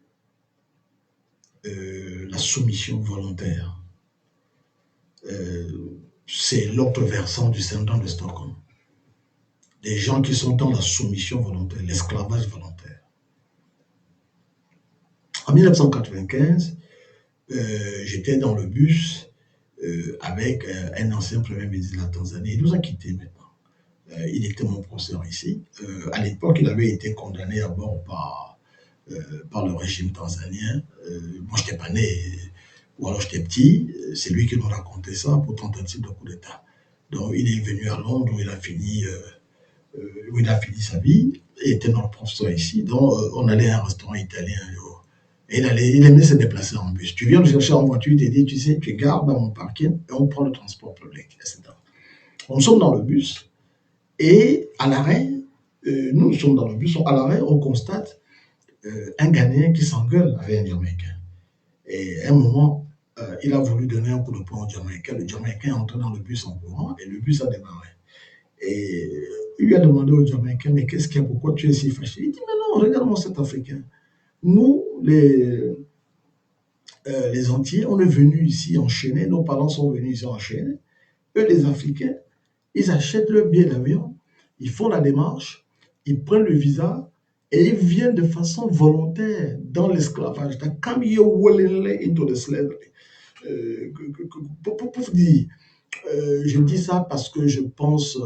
la soumission volontaire. C'est l'autre versant du syndrome de Stockholm. Des gens qui sont dans la soumission volontaire, l'esclavage volontaire. En 1995, j'étais dans le bus avec un ancien premier ministre de la Tanzanie. Il nous a quittés maintenant. Il était mon professeur ici. À l'époque, il avait été condamné à mort par par le régime tanzanien. Moi, je n'étais pas né, ou alors j'étais petit. C'est lui qui nous racontait ça pour tentative de coup d'État. Donc, il est venu à Londres où il a fini sa vie. Il était notre professeur ici. Donc, on allait à un restaurant italien. Et il aimait se déplacer en bus. Tu viens le chercher en voiture, il te dit, tu sais, tu gardes dans mon parking et on prend le transport public, etc. On sommes dans le bus et à l'arrêt, nous sommes dans le bus, à l'arrêt, on constate un Ghanéen qui s'engueule avec un Jamaïcain. Et à un moment, il a voulu donner un coup de poing au Jamaïcain. Le Jamaïcain est entré dans le bus en courant et le bus a démarré. Et il lui a demandé au Jamaïcain, mais qu'est-ce qu'il y a, pourquoi tu es si fâché? Il dit, mais non, regarde-moi cet Africain. Nous, les Antillais, on est venus ici enchaîner, nos parents sont venus ici enchaîner. Eux, les Africains, ils achètent leur billet d'avion, ils font la démarche, ils prennent le visa et ils viennent de façon volontaire dans l'esclavage. They come here willingly into the slavery. Pour dire, je dis ça parce que je pense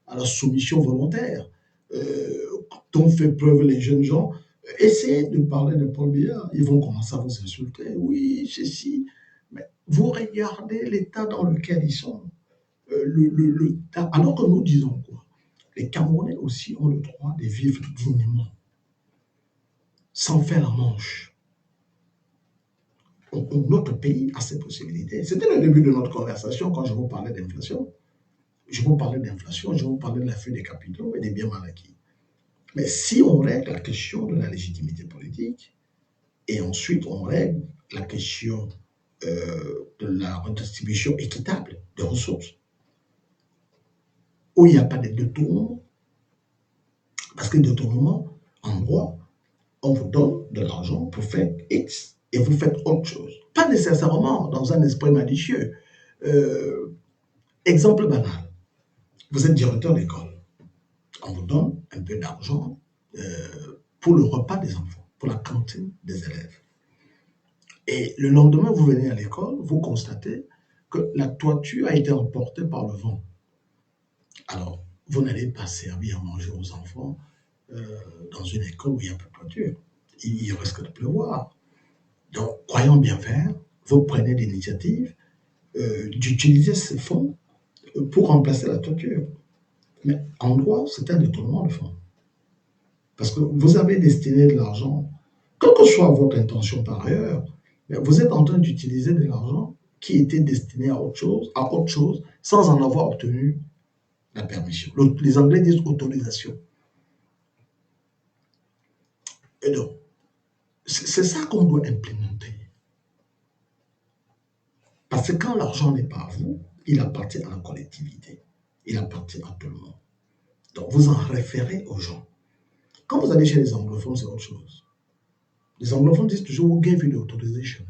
à la soumission volontaire dont fait preuve les jeunes gens. Essayez de parler de Paul Biya, ils vont commencer à vous insulter. Oui, ceci. Mais vous regardez l'état dans lequel ils sont. Alors que nous disons quoi? Les Camerounais aussi ont le droit de vivre dignement, sans faire la manche. Notre pays a ces possibilités. C'était le début de notre conversation quand je vous parlais d'inflation. Je vous parlais d'inflation, je vous parlais de la fuite des capitaux et des biens mal acquis. Mais si on règle la question de la légitimité politique, et ensuite on règle la question de la redistribution équitable des ressources, où il n'y a pas de détournement, parce que le détournement, en droit, on vous donne de l'argent pour faire X et vous faites autre chose. Pas nécessairement dans un esprit malicieux. Exemple banal, vous êtes directeur d'école, on vous donne un peu d'argent pour le repas des enfants, pour la cantine des élèves. Et le lendemain, vous venez à l'école, vous constatez que la toiture a été emportée par le vent. Alors, vous n'allez pas servir à manger aux enfants dans une école où il n'y a pas de toiture. Il risque de pleuvoir. Donc, croyant bien faire, vous prenez l'initiative d'utiliser ces fonds pour remplacer la toiture. Mais en droit, c'est un détournement de fonds. Parce que vous avez destiné de l'argent, quelle que soit votre intention par ailleurs, mais vous êtes en train d'utiliser de l'argent qui était destiné à autre chose, sans en avoir obtenu la permission. Les Anglais disent autorisation. Et donc, c'est ça qu'on doit implémenter. Parce que quand l'argent n'est pas à vous, il appartient à la collectivité. Il appartient à tout le monde. Donc, vous en référez aux gens. Quand vous allez chez les anglophones, c'est autre chose. Les anglophones disent toujours, who gave you the authorization?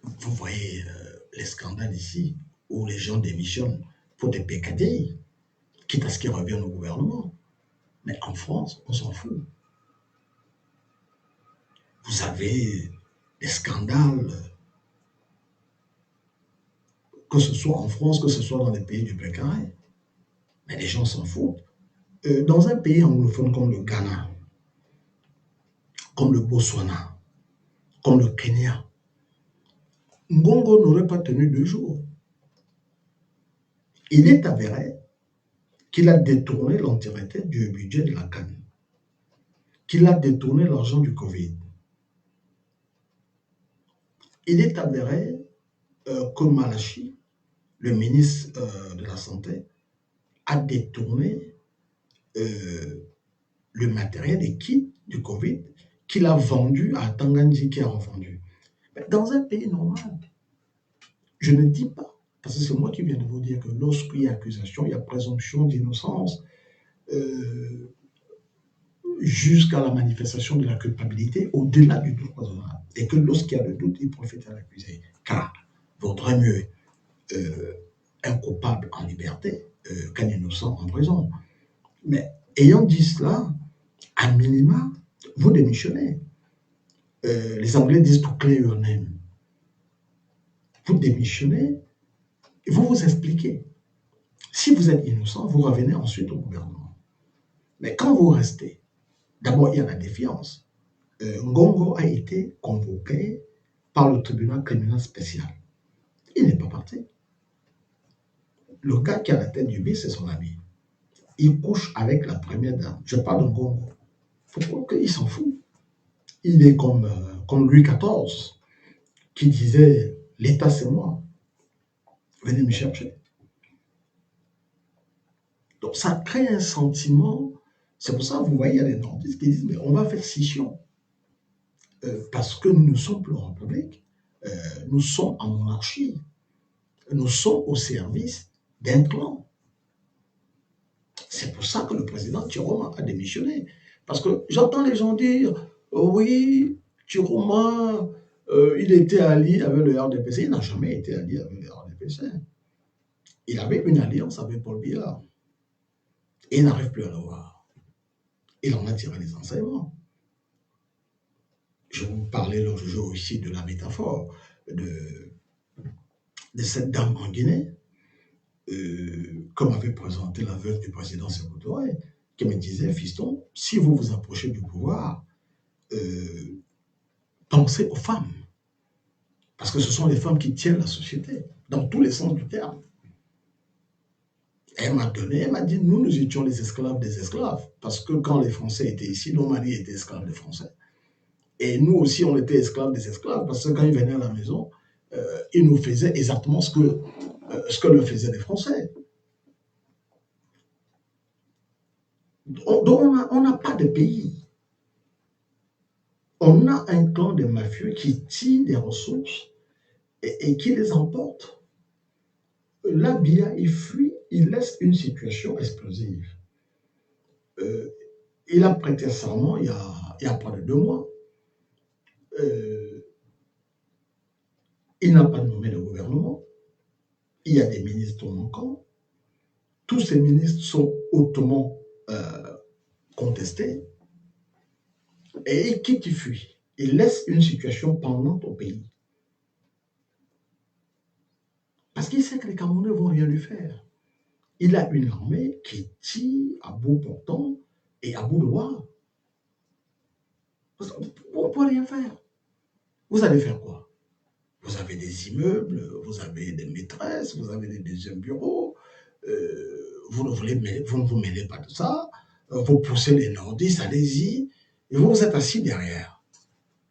Vous voyez les scandales ici, où les gens démissionnent pour des PKD, quitte à ce qu'ils reviennent au gouvernement. Mais en France, on s'en fout. Vous avez des scandales, que ce soit en France, que ce soit dans les pays du Bécarré. Mais les gens s'en foutent. Dans un pays anglophone comme le Ghana, comme le Botswana, comme le Kenya, Ngongo n'aurait pas tenu 2 jours. Il est avéré qu'il a détourné l'entièreté du budget de la CAN, qu'il a détourné l'argent du Covid. Il est avéré que Malachi, le ministre de la Santé, a détourné le matériel et kit du Covid qu'il a vendu à Tanganji qui a revendu. Mais dans un pays normal, je ne dis pas, parce que c'est moi qui viens de vous dire que lorsqu'il y a accusation, il y a présomption d'innocence jusqu'à la manifestation de la culpabilité au-delà du doute raisonnable. Et que lorsqu'il y a le doute, il profite à l'accusé. Car vaudrait mieux un coupable en liberté qu'un innocent en prison. Mais ayant dit cela, à minima, vous démissionnez. Les Anglais disent to clear your name. Vous démissionnez et vous vous expliquez. Si vous êtes innocent, vous revenez ensuite au gouvernement. Mais quand vous restez, d'abord, il y a la défiance. Ngongo a été convoqué par le tribunal criminel spécial. Il n'est pas parti. Le gars qui a la tête du bis, c'est son ami. Il couche avec la première dame. Je parle de Ngongo. Pourquoi il s'en fout? Il est comme Louis XIV qui disait l'État c'est moi. Venez me chercher. Donc ça crée un sentiment. C'est pour ça que vous voyez, il y a des nordistes qui disent mais on va faire scission. Parce que nous ne sommes plus en République. Nous sommes en monarchie. Nous sommes au service d'un clan. C'est pour ça que le président Chiroma a démissionné. Parce que j'entends les gens dire oui, Chiroma, il était allié avec le RDPC. Il n'a jamais été allié avec le RDPC. Il avait une alliance avec Paul Biya. Et il n'arrive plus à le voir. Il en a tiré les enseignements. Je vous parlais l'autre jour ici de la métaphore de cette dame en Guinée, comme avait présenté la veuve du président Sékou Touré, qui me disait, fiston, si vous vous approchez du pouvoir, pensez aux femmes. Parce que ce sont les femmes qui tiennent la société, dans tous les sens du terme. Elle m'a dit, nous étions les esclaves des esclaves. Parce que quand les Français étaient ici, nos maris étaient esclaves des Français. Et nous aussi, on était esclaves des esclaves. Parce que quand ils venaient à la maison, ils nous faisaient exactement ce que le faisaient les Français. Donc, on n'a pas de pays. On a un clan de mafieux qui tire des ressources et qui les emporte. Là, Biya, il fuit, il laisse une situation explosive. Il a prêté serment il y a pas de 2 mois. Il n'a pas nommé le gouvernement. Il y a des ministres manquants. Tous ces ministres sont hautement contestés. Et qui fuit? Il laisse une situation pendante au pays. Parce qu'il sait que les Camerounais ne vont rien lui faire. Il a une armée qui tire à bout portant et à bout de bras. On ne peut rien faire. Vous allez faire quoi? Vous avez des immeubles, vous avez des maîtresses, vous avez des deuxièmes bureaux, vous ne vous mêlez pas de ça, vous poussez les nordistes, allez-y, et vous êtes assis derrière.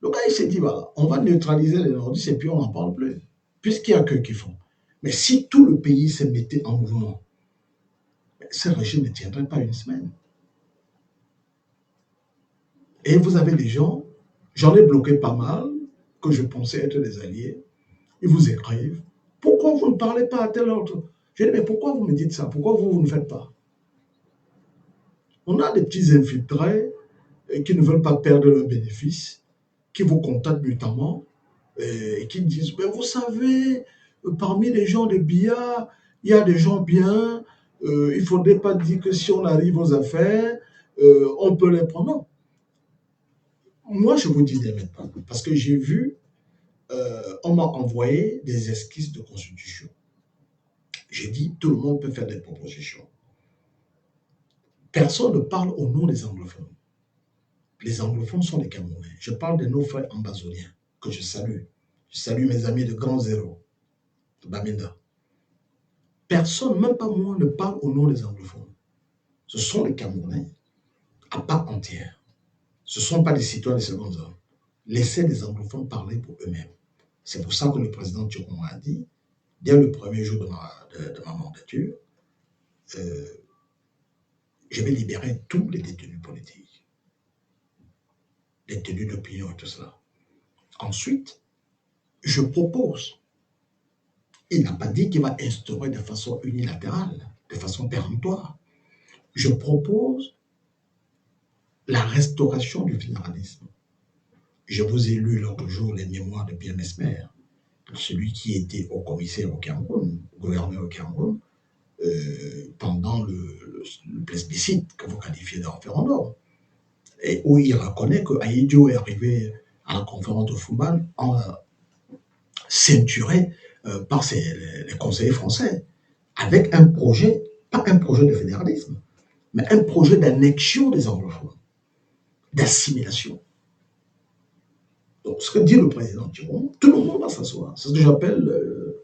Le gars, il s'est dit, voilà, on va neutraliser les nordistes et puis on n'en parle plus, puisqu'il n'y a qu'eux qui font. Mais si tout le pays se mettait en mouvement, ce régime ne tiendrait pas une semaine. Et vous avez des gens, j'en ai bloqué pas mal, que je pensais être des alliés, ils vous écrivent. Pourquoi vous ne parlez pas à tel autre? Je dis, mais pourquoi vous me dites ça? Pourquoi vous ne faites pas? On a des petits infiltrés qui ne veulent pas perdre leurs bénéfices, qui vous contactent notamment et qui disent, mais vous savez, parmi les gens de Biya, il y a des gens bien, il ne faudrait pas dire que si on arrive aux affaires, on peut les prendre. Non. Moi, je vous dis maintenant, parce que j'ai vu, on m'a envoyé des esquisses de constitution. J'ai dit, tout le monde peut faire des propositions. Personne ne parle au nom des anglophones. Les anglophones sont les Camerounais. Je parle de nos frères ambazoniens, que je salue. Je salue mes amis de Grand Zéro, de Bamenda. Personne, même pas moi, ne parle au nom des anglophones. Ce sont les Camerounais à part entière. Ce ne sont pas des citoyens de seconde zone. Laissez les anglophones parler pour eux-mêmes. C'est pour ça que le président Tchoukouma a dit, dès le premier jour de ma mandature, je vais libérer tous les détenus politiques, les détenus d'opinion et tout cela. Ensuite, je propose, il n'a pas dit qu'il va instaurer de façon unilatérale, de façon péremptoire. Je propose la restauration du fédéralisme. Je vous ai lu l'autre jour les mémoires de Pierre Mesmer, celui qui était au commissaire au Cameroun, gouverneur au Cameroun, pendant le plébiscite que vous qualifiez de référendum, et où il reconnaît que Ahidjo est arrivé à la conférence de Foumbal ceinturé par les conseillers français, avec un projet, pas un projet de fédéralisme, mais un projet d'annexion des anglophones, d'assimilation. Donc, ce que dit le président Thiron, tout le monde va s'asseoir. C'est ce que j'appelle,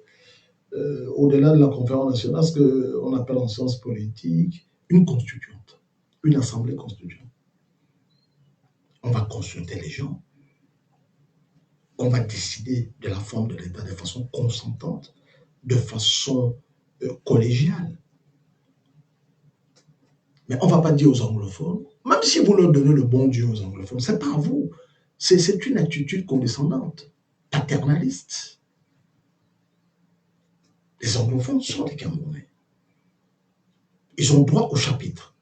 au-delà de la conférence nationale, ce qu'on appelle en sciences politiques, une constituante, une assemblée constituante. On va consulter les gens, on va décider de la forme de l'État de façon consentante, de façon collégiale. Mais on ne va pas dire aux anglophones, même si vous leur donnez le bon Dieu aux anglophones, ce n'est pas à vous. C'est une attitude condescendante, paternaliste. Les anglophones sont des Camerounais. Ils ont droit au chapitre.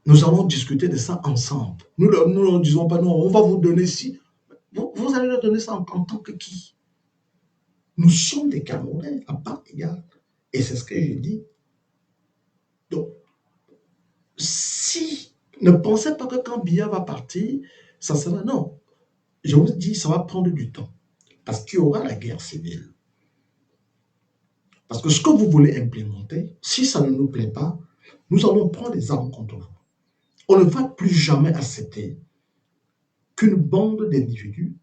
Nous allons discuter de ça ensemble. Nous ne leur disons pas, non, on va vous donner ci. Vous allez leur donner ça en tant que qui? Nous sommes des Camerounais à part égale. Et c'est ce que j'ai dit. Donc, si ne pensez pas que quand Biya va partir, ça sera... Non. Je vous dis, ça va prendre du temps. Parce qu'il y aura la guerre civile. Parce que ce que vous voulez implémenter, si ça ne nous plaît pas, nous allons prendre les armes contre vous. On ne va plus jamais accepter qu'une bande d'individus,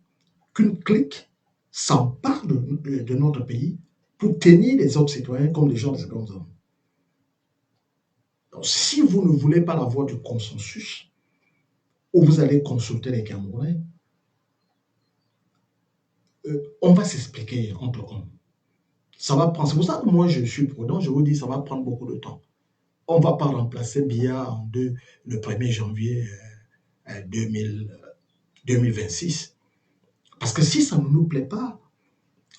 qu'une clique s'empare de notre pays pour tenir les autres citoyens comme les gens des secondes zones. Donc, si vous ne voulez pas la voie du consensus, où vous allez consulter les Camerounais, on va s'expliquer entre hommes. Ça va prendre. C'est pour ça que moi je suis prudent, je vous dis ça va prendre beaucoup de temps. On ne va pas remplacer Biya le 1er janvier 2026. Parce que si ça ne nous plaît pas,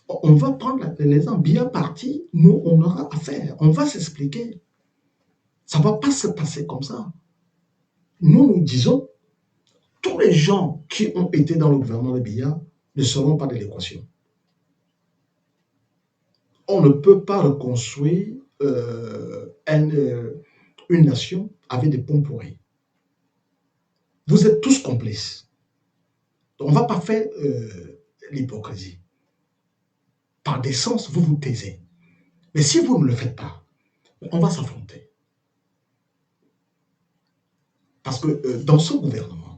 on va prendre les gens bien partis, nous on aura affaire, on va s'expliquer. Ça ne va pas se passer comme ça. Nous disons, tous les gens qui ont été dans le gouvernement de Biya ne seront pas de l'équation. On ne peut pas reconstruire une nation avec des ponts pourris. Vous êtes tous complices. Donc, on ne va pas faire l'hypocrisie. Par décence, vous vous taisez. Mais si vous ne le faites pas, on va s'affronter. Parce que dans ce gouvernement,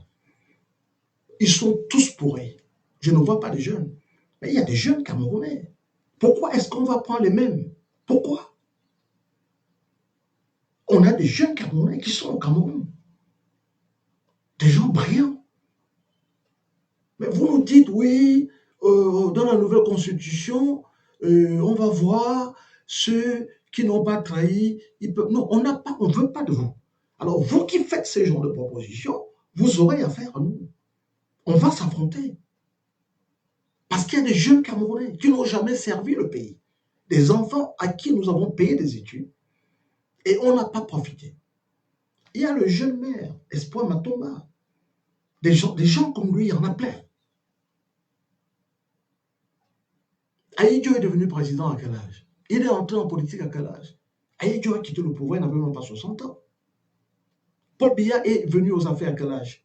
ils sont tous pourris. Je ne vois pas de jeunes. Mais il y a des jeunes Camerounais. Pourquoi est-ce qu'on va prendre les mêmes? Pourquoi? On a des jeunes Camerounais qui sont au Cameroun. Des gens brillants. Mais vous nous dites, oui, dans la nouvelle constitution, on va voir ceux qui n'ont pas trahi. Non, on ne veut pas de vous. Alors, vous qui faites ce genre de propositions, vous aurez affaire à nous. On va s'affronter. Parce qu'il y a des jeunes Camerounais qui n'ont jamais servi le pays. Des enfants à qui nous avons payé des études et on n'a pas profité. Il y a le jeune maire, Espoir Matomba. Des gens comme lui, il y en a plein. Aïdjo est devenu président à quel âge? Il est entré en politique à quel âge? Aïdjo a quitté le pouvoir, il n'avait même pas 60 ans. Paul Biya est venu aux affaires à quel âge?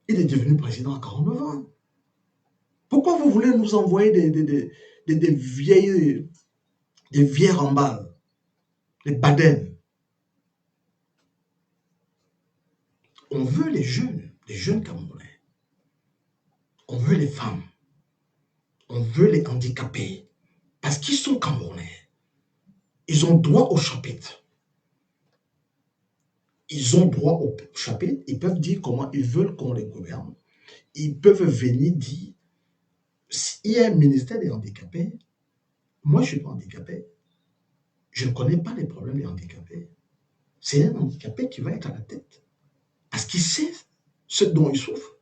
Il est devenu président à 49 ans. Pourquoi vous voulez nous envoyer des vieilles remballes, des badènes? On veut les jeunes Camerounais. On veut les femmes. On veut les handicapés. Parce qu'ils sont Camerounais. Ils ont droit au chapitre. Ils ont droit au chapitre. Ils peuvent dire comment ils veulent qu'on les gouverne. Ils peuvent venir dire, s'il y a un ministère des handicapés, moi je ne suis pas handicapé. Je ne connais pas les problèmes des handicapés. C'est un handicapé qui va être à la tête. Parce qu'il sait ce dont il souffre.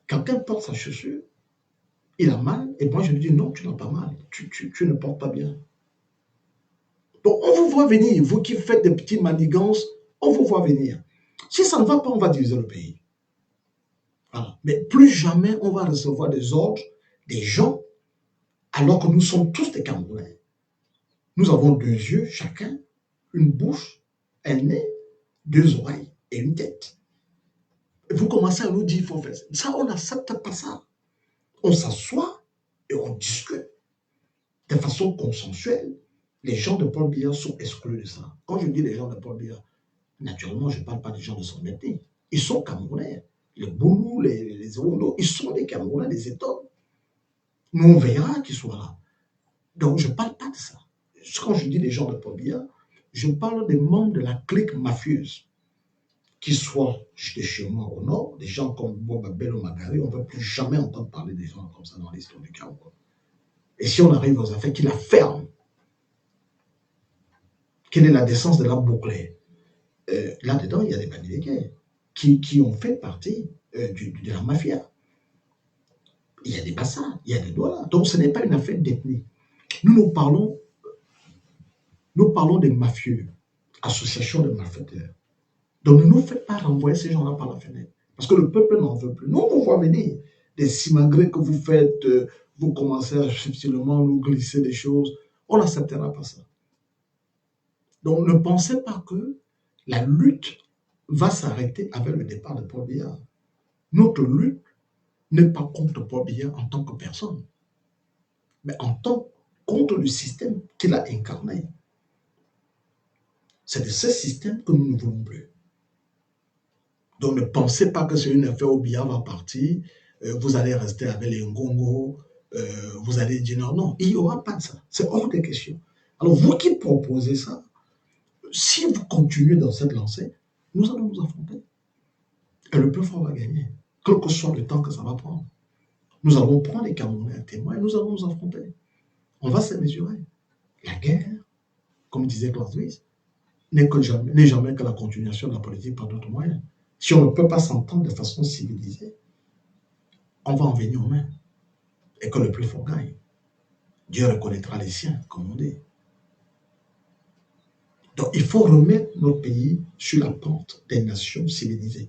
Quelqu'un porte sa chaussure, il a mal, et moi je lui dis non, tu n'as pas mal, tu ne portes pas bien. Donc on vous voit venir, vous qui faites des petites manigances, on vous voit venir. Si ça ne va pas, on va diviser le pays. Voilà. Mais plus jamais on va recevoir des ordres des gens, alors que nous sommes tous des Camerounais. Nous avons 2 yeux chacun, une bouche, un nez, 2 oreilles et une tête. Et vous commencez à nous dire il faut faire ça. Ça, on n'accepte pas ça. On s'assoit et on discute de façon consensuelle. Les gens de Paul Biya sont exclus de ça. Quand je dis les gens de Paul Biya, naturellement, je ne parle pas des gens de son ethnie. Ils sont Camerounais. Les Boulous, les Ondo, ils sont des Camerounais, des États. Nous, on verra qu'ils soient là. Donc, je ne parle pas de ça. Quand je dis les gens de Paul Biya, je parle des membres de la clique mafieuse, qui soient de chez moi au nord, des gens comme Boba Bello Magari, on ne va plus jamais entendre parler des gens comme ça dans l'histoire du Cameroun. Et si on arrive aux affaires, qui la ferment, quelle est la décence de la boucler? Là-dedans, il y a des Bamileke qui ont fait partie de la mafia. Il y a des Bassa, il y a des Douala. Donc, ce n'est pas une affaire d'ethnie. Nous parlons des mafieux, associations de malfaiteurs. Donc, ne nous faites pas renvoyer ces gens-là par la fenêtre. Parce que le peuple n'en veut plus. Nous, on vous voit venir. Des simagrées que vous faites, vous commencez à subtilement nous glisser des choses. On n'acceptera pas ça. Donc, ne pensez pas que la lutte va s'arrêter avec le départ de Paul Biya. Notre lutte n'est pas contre Paul Biya en tant que personne, mais contre le système qu'il a incarné. C'est de ce système que nous ne voulons plus. Donc ne pensez pas que c'est une affaire où Biya va partir, vous allez rester avec les Ngongo, vous allez dire non, non, il n'y aura pas de ça. C'est hors de question. Alors vous qui proposez ça, si vous continuez dans cette lancée, nous allons nous affronter. Et le plus fort va gagner, quel que soit le temps que ça va prendre. Nous allons prendre les Camerounais à témoin et nous allons nous affronter. On va se mesurer. La guerre, comme disait Clausewitz, n'est jamais que la continuation de la politique par d'autres moyens. Si on ne peut pas s'entendre de façon civilisée, on va en venir aux mains. Et que le plus fort gagne. Dieu reconnaîtra les siens, comme on dit. Donc il faut remettre notre pays sur la pente des nations civilisées.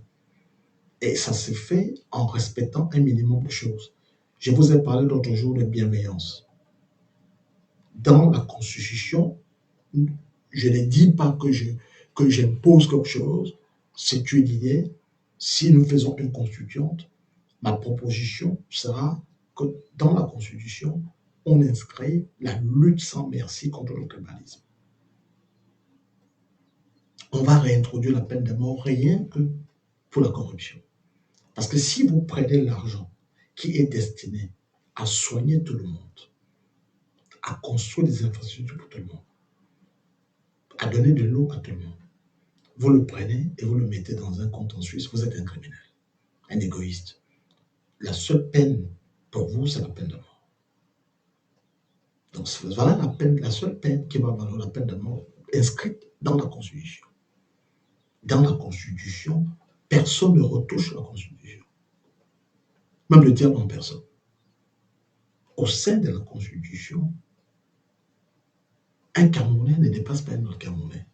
Et ça se fait en respectant un minimum de choses. Je vous ai parlé l'autre jour de bienveillance. Dans la Constitution, je ne dis pas que j'impose quelque chose. C'est une idée. Si nous faisons une constituante, ma proposition sera que dans la Constitution, on inscrit la lutte sans merci contre le tribalisme. On va réintroduire la peine de mort rien que pour la corruption. Parce que si vous prenez l'argent qui est destiné à soigner tout le monde, à construire des infrastructures pour tout le monde, à donner de l'eau à tout le monde, vous le prenez et vous le mettez dans un compte en Suisse, vous êtes un criminel, un égoïste. La seule peine pour vous, c'est la peine de mort. Donc voilà la seule peine qui va valoir la peine de mort inscrite dans la Constitution. Dans la Constitution, personne ne retouche la Constitution. Même le diable en personne. Au sein de la Constitution, un Camerounais ne dépasse pas un autre Camerounais.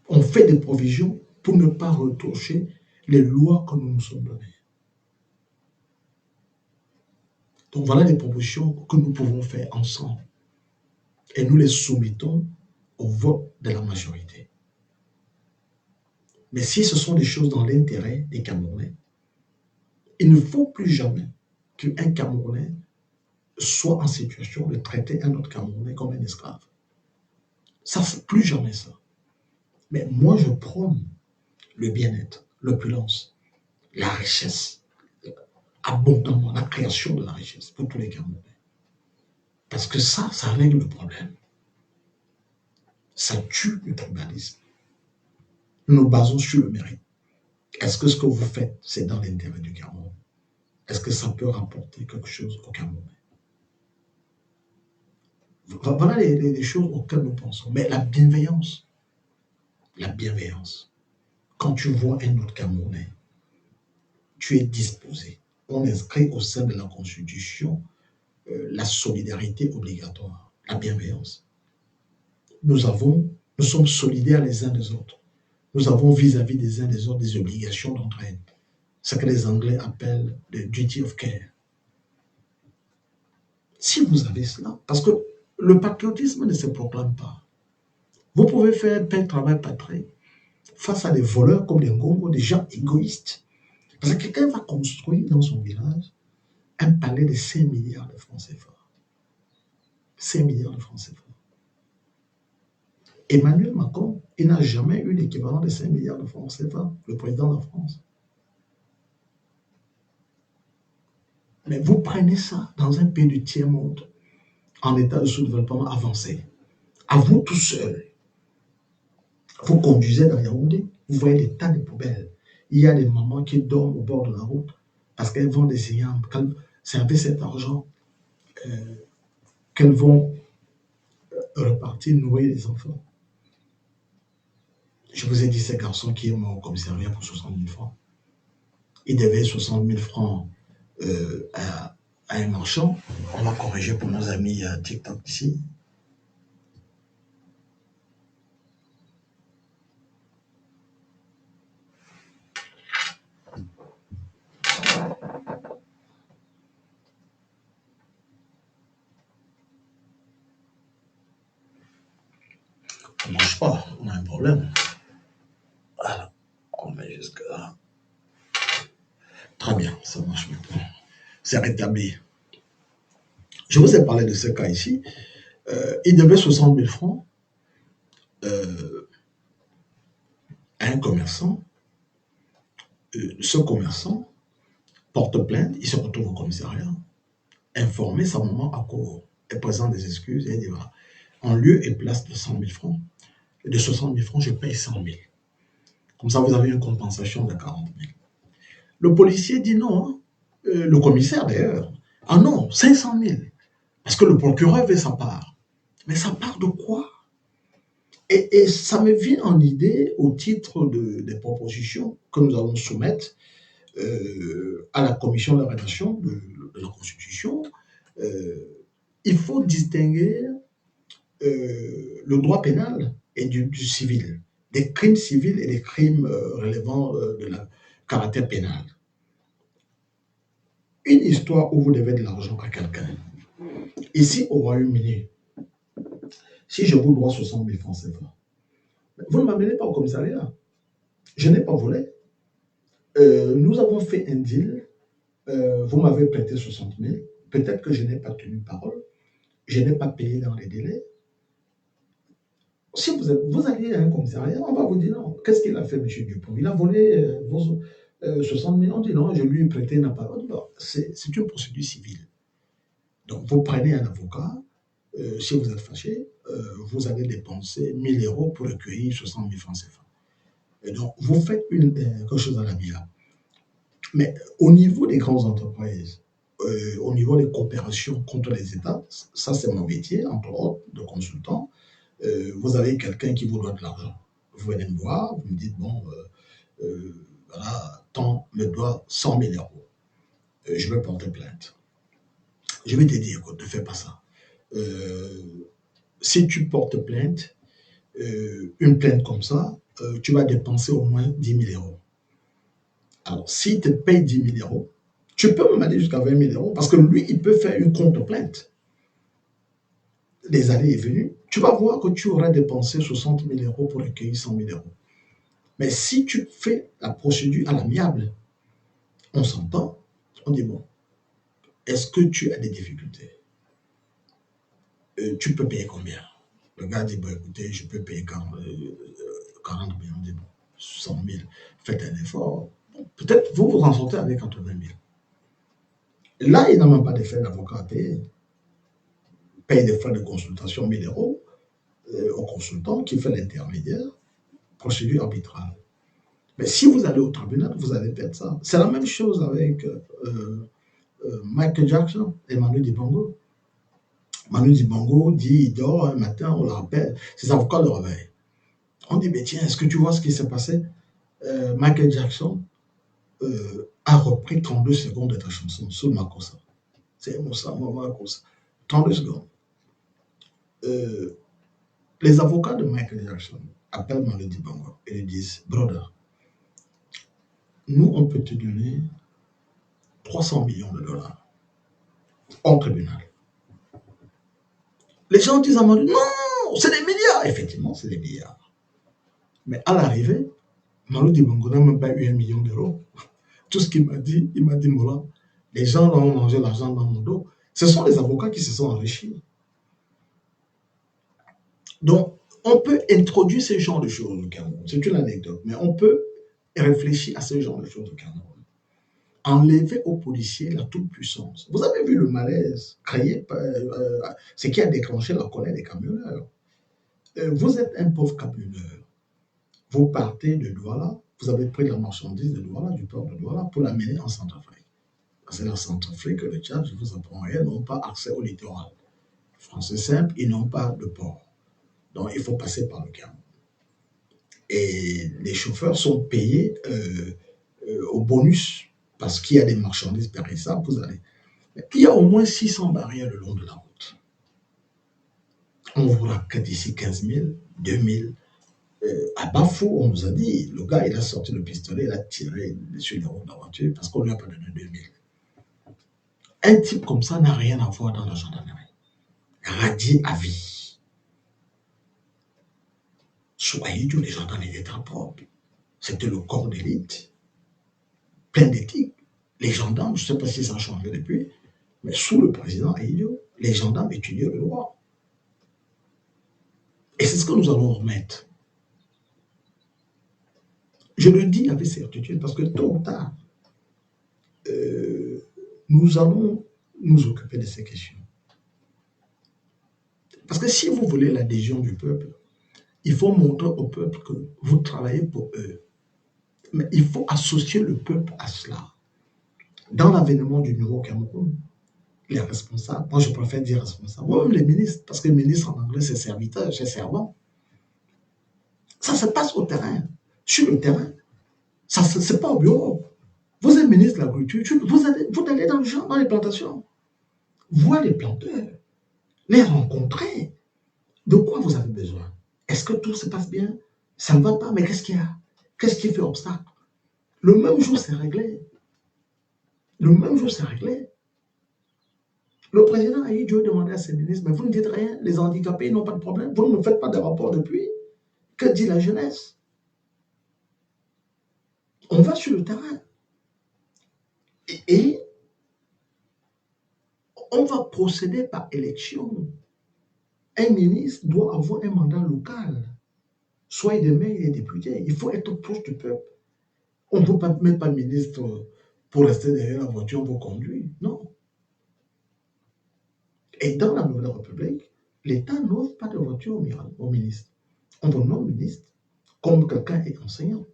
On fait des provisions pour ne pas retoucher les lois que nous nous sommes données. Donc voilà les propositions que nous pouvons faire ensemble. Et nous les soumettons au vote de la majorité. Mais si ce sont des choses dans l'intérêt des Camerounais, il ne faut plus jamais qu'un Camerounais soit en situation de traiter un autre Camerounais comme un esclave. Ça, c'est plus jamais ça. Mais moi, je prône le bien-être, l'opulence, la richesse, abondamment, la création de la richesse pour tous les Camerounais. Parce que ça règle le problème. Ça tue le tribalisme. Nous nous basons sur le mérite. Est-ce que ce que vous faites, c'est dans l'intérêt du Cameroun? Est-ce que ça peut rapporter quelque chose au Camerounais? Voilà les choses auxquelles nous pensons. Mais la bienveillance, quand tu vois un autre Camerounais, tu es disposé. On inscrit au sein de la Constitution la solidarité obligatoire, la bienveillance. Nous sommes solidaires les uns des autres. Nous avons vis-à-vis des uns des autres des obligations d'entraide. Ce que les Anglais appellent le duty of care. Si vous avez cela, parce que le patriotisme ne se proclame pas. Vous pouvez faire un travail patriotique face à des voleurs comme des Ngongos, des gens égoïstes. Parce que quelqu'un va construire dans son village un palais de 5 milliards de francs CFA. 5 milliards de francs CFA. Emmanuel Macron, il n'a jamais eu l'équivalent de 5 milliards de francs CFA, le président de la France. Mais vous prenez ça dans un pays du tiers-monde, en état de sous-développement avancé, à vous tout seul. Vous conduisez dans Yaoundé, vous voyez des tas de poubelles. Il y a des mamans qui dorment au bord de la route parce qu'elles vont des ignames. C'est avec cet argent qu'elles vont repartir nourrir les enfants. Je vous ai dit, ces garçons qui est mort au commissariat pour 60 000 francs. Il devait 60 000 francs à un marchand. On l'a corrigé pour nos amis TikTok ici. Ça ne marche pas, on a un problème. Voilà, on met jusque là. Très bien, ça marche maintenant. C'est rétabli. Je vous ai parlé de ce cas ici. Il devait 60 000 francs à un commerçant. Ce commerçant porte plainte, il se retrouve au commissariat, informer sa maman à court, et présente des excuses, et il dit voilà, en lieu et place de 100 000 francs, et de 60 000 francs, je paye 100 000. Comme ça, vous avez une compensation de 40 000. Le policier dit non, hein, le commissaire d'ailleurs, ah non, 500 000, parce que le procureur veut sa part. Mais sa part de quoi? Et ça me vient en idée au titre des propositions que nous allons soumettre à la commission de la rédaction de la Constitution. Il faut distinguer le droit pénal et du civil, des crimes civils et des crimes relevant de la caractère pénal. Une histoire où vous devez de l'argent à quelqu'un. Ici, au Royaume-Uni, si je vous dois 60 000 francs CFA, vous ne m'amenez pas au commissariat. Je n'ai pas volé. Nous avons fait un deal. Vous m'avez prêté 60 000. Peut-être que je n'ai pas tenu parole. Je n'ai pas payé dans les délais. Si vous allez à un commissariat, on va vous dire non. Qu'est-ce qu'il a fait, M. Dupont? Il a volé 60 000. On dit non, je lui ai prêté une parole. C'est une procédure civile. Donc, vous prenez un avocat. Si vous êtes fâché, vous allez dépenser 1 000 euros pour recueillir 60 000 francs CFA. Et donc, vous faites quelque chose à l'amiable. Mais au niveau des grandes entreprises, au niveau des coopérations contre les États, ça c'est mon métier, entre autres, de consultant. Vous avez quelqu'un qui vous doit de l'argent. Vous venez me voir, vous me dites, bon, voilà, tant me doit 100 000 euros. Je vais porter plainte. Je vais te dire, écoute, ne fais pas ça. Si tu portes plainte, une plainte comme ça, tu vas dépenser au moins 10 000 euros. Alors, s'il te paye 10 000 euros, tu peux me aller jusqu'à 20 000 euros parce que lui, il peut faire une contre-plainte. Les années est venues, tu vas voir que tu auras dépensé 60 000 euros pour recueillir 100 000 euros. Mais si tu fais la procédure à l'amiable, on s'entend, on dit bon, est-ce que tu as des difficultés? Tu peux payer combien? Le gars dit bon, écoutez, je peux payer 40 000. On dit bon, 100 000, faites un effort. Bon, peut-être vous vous en sortez avec 80 000. Là, il n'a même pas de frais d'avocat à payer. Paye des frais de consultation 1 000 euros au consultant qui fait l'intermédiaire, procédure arbitrale. Mais si vous allez au tribunal, vous allez perdre ça. C'est la même chose avec Michael Jackson et Manu Dibango. Manu Dibango dit, il dort un matin, on le rappelle, ses avocats le réveillent. On dit, mais tiens, est-ce que tu vois ce qui s'est passé? Michael Jackson a repris 32 secondes de ta chanson, Soul Makossa. C'est Moussa Makossa. 32 secondes. Les avocats de Michael Jackson appellent Manu Dibango et lui disent, brother, nous, on peut te donner 300 millions de dollars en tribunal. Les gens disent à Manu, non, c'est des milliards. Effectivement, c'est des milliards. Mais à l'arrivée, Manu Dibango n'a même pas eu 1 million d'euros. Tout ce qu'il m'a dit, Mola, les gens ont mangé l'argent dans mon dos. Ce sont les avocats qui se sont enrichis. Donc, on peut introduire ce genre de choses au Cameroun. C'est une anecdote, mais on peut réfléchir à ce genre de choses au Cameroun. Enlever aux policiers la toute-puissance. Vous avez vu le malaise créé par ce qui a déclenché la colère des camionneurs. Vous êtes un pauvre camionneur. Vous partez de Douala, vous avez pris la marchandise de Douala, du port de Douala, pour l'amener en Centrafrique. Parce que la Centrafrique, le Tchad, je vous apprends rien, n'ont pas accès au littoral. Français simple, ils n'ont pas de port. Donc, il faut passer par le Cameroun. Et les chauffeurs sont payés au bonus parce qu'il y a des marchandises périssables, vous allez. Il y a au moins 600 barrières le long de la route. On vous raconte ici 15 000, 2 000. À Bafou, on nous a dit, le gars, il a sorti le pistolet, il a tiré sur les roues de la voiture parce qu'on lui a pas donné 2 000. Un type comme ça n'a rien à voir dans la gendarmerie. Radié à vie. Soyez Dieu, les gendarmes étaient très propres. C'était le corps d'élite, plein d'éthique. Les gendarmes, je ne sais pas si ça a changé depuis, mais sous le président Aïdjo, les gendarmes étudiaient le droit. Et c'est ce que nous allons remettre. Je le dis avec certitude parce que tôt ou tard, nous allons nous occuper de ces questions. Parce que si vous voulez l'adhésion du peuple, il faut montrer au peuple que vous travaillez pour eux. Mais il faut associer le peuple à cela. Dans l'avènement du nouveau Cameroun, les responsables, moi je préfère dire responsables, même les ministres, parce que ministre en anglais c'est serviteur, c'est servant. Ça se passe au terrain, sur le terrain. Ça c'est pas au bureau. Vous êtes ministre de l'Agriculture, vous allez dans le champ, dans les plantations, voir les planteurs, les rencontrer. De quoi vous avez besoin? Est-ce que tout se passe bien? Ça ne va pas, mais qu'est-ce qu'il y a? Qu'est-ce qui fait obstacle? Le même jour, c'est réglé. Le même jour, c'est réglé. Le président a eu Dieu demander à ses ministres, mais vous ne dites rien, les handicapés n'ont pas de problème, vous ne me faites pas de rapport depuis. Que dit la jeunesse? On va sur le terrain. Et on va procéder par élection. Un ministre doit avoir un mandat local, soit des maires et des députés. Il faut être proche du peuple. On ne peut pas mettre pas ministre pour rester derrière la voiture pour conduire. Non. Et dans la Nouvelle République, l'État n'offre pas de voiture au ministre. On vous nomme ministre comme quelqu'un est enseignant.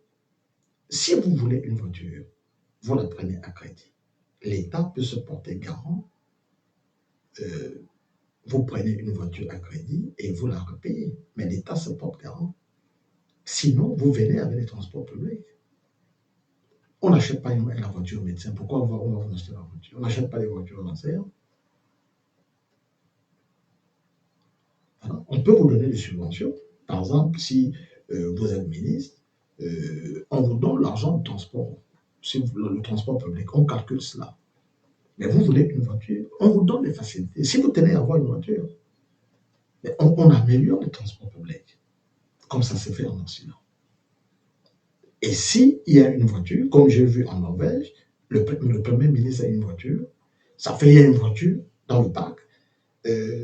Si vous voulez une voiture, vous la prenez à crédit. L'État peut se porter garant. Vous prenez une voiture à crédit et vous la repayez. Mais l'État se porte garant. Sinon, vous venez avec les transports publics. On n'achète pas la voiture au médecin. Pourquoi on va vous acheter la voiture? On n'achète pas les voitures aux enseignants. On peut vous donner des subventions. Par exemple, si vous êtes ministre, on vous donne l'argent de transport. Si le transport public, on calcule cela. Mais vous voulez une voiture, on vous donne des facilités. Si vous tenez à avoir une voiture, on améliore le transport public, comme ça se fait en Occident. Et s'il y a une voiture, comme j'ai vu en Norvège, le Premier ministre a une voiture, ça fait il y a une voiture dans le parc.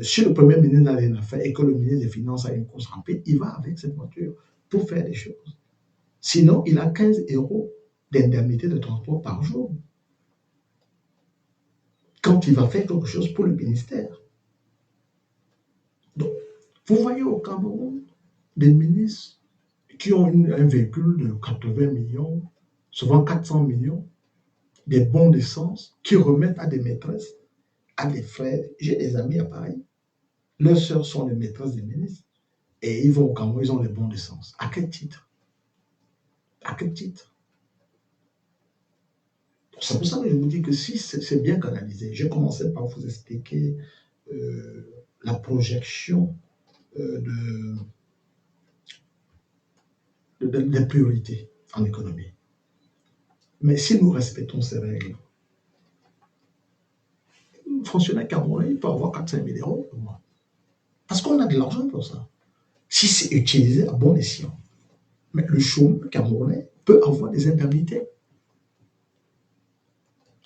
Si le Premier ministre n'a rien à faire et que le ministre des Finances a une course rapide, il va avec cette voiture pour faire des choses. Sinon, il a 15 € d'indemnité de transport par jour quand il va faire quelque chose pour le ministère. Donc, vous voyez au Cameroun des ministres qui ont un véhicule de 80 millions, souvent 400 millions, des bons d'essence, qui remettent à des maîtresses, à des frères. J'ai des amis à Paris. Leurs sœurs sont les maîtresses des ministres. Et ils vont au Cameroun, ils ont des bons d'essence. À quel titre? À quel titre? C'est pour ça que je vous dis que si c'est bien canalisé, je commençais par vous expliquer la projection des priorités en économie. Mais si nous respectons ces règles, un fonctionnaire camerounais, il peut avoir 4-5 000 € par mois. Parce qu'on a de l'argent pour ça. Si c'est utilisé à bon escient. Mais le chômeur camerounais peut avoir des indemnités.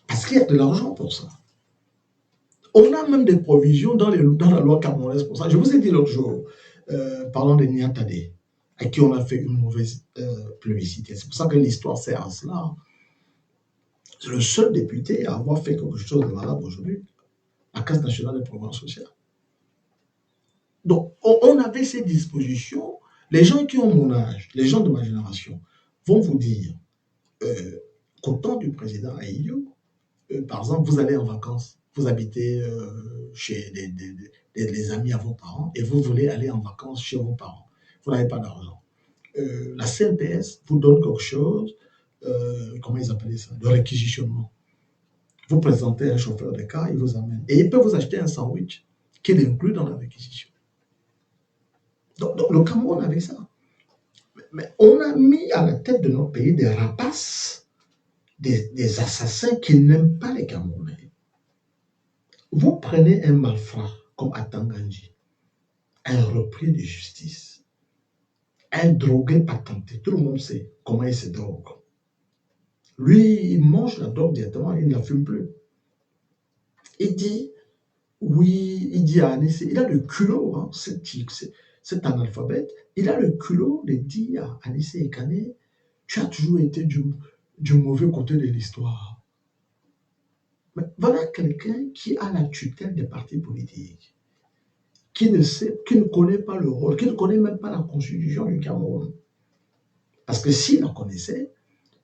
Parce qu'il y a de l'argent pour ça. On a même des provisions dans la loi camerounaise pour ça. Je vous ai dit l'autre jour, parlant de Niatade, à qui on a fait une mauvaise publicité. C'est pour ça que l'histoire sert à cela. C'est le seul député à avoir fait quelque chose de valable aujourd'hui, la Caisse nationale de programme social. Donc, on avait ces dispositions. Les gens qui ont mon âge, les gens de ma génération, vont vous dire qu'au temps du président Ahidjo, par exemple, vous allez en vacances, vous habitez chez des amis à vos parents et vous voulez aller en vacances chez vos parents. Vous n'avez pas d'argent. La CNPS vous donne quelque chose, comment ils appellent ça, de réquisitionnement. Vous présentez un chauffeur de car, il vous amène. Et il peut vous acheter un sandwich qui est inclus dans la réquisition. Donc le Cameroun avait ça. Mais on a mis à la tête de notre pays des rapaces, des assassins qui n'aiment pas les Camerounais. Vous prenez un malfrat comme Atanganji, un repris de justice, un drogué patenté, tout le monde sait comment il se drogue. Lui, il mange la drogue directement, il ne la fume plus. Il dit, oui, il dit à Anissé, il a le culot, hein, cet analphabète, il a le culot de dire à Anissé Ekane, tu as toujours été du mauvais côté de l'histoire. Mais voilà quelqu'un qui a la tutelle des partis politiques, qui ne connaît pas le rôle, qui ne connaît même pas la constitution du Cameroun. Parce que s'il la connaissait,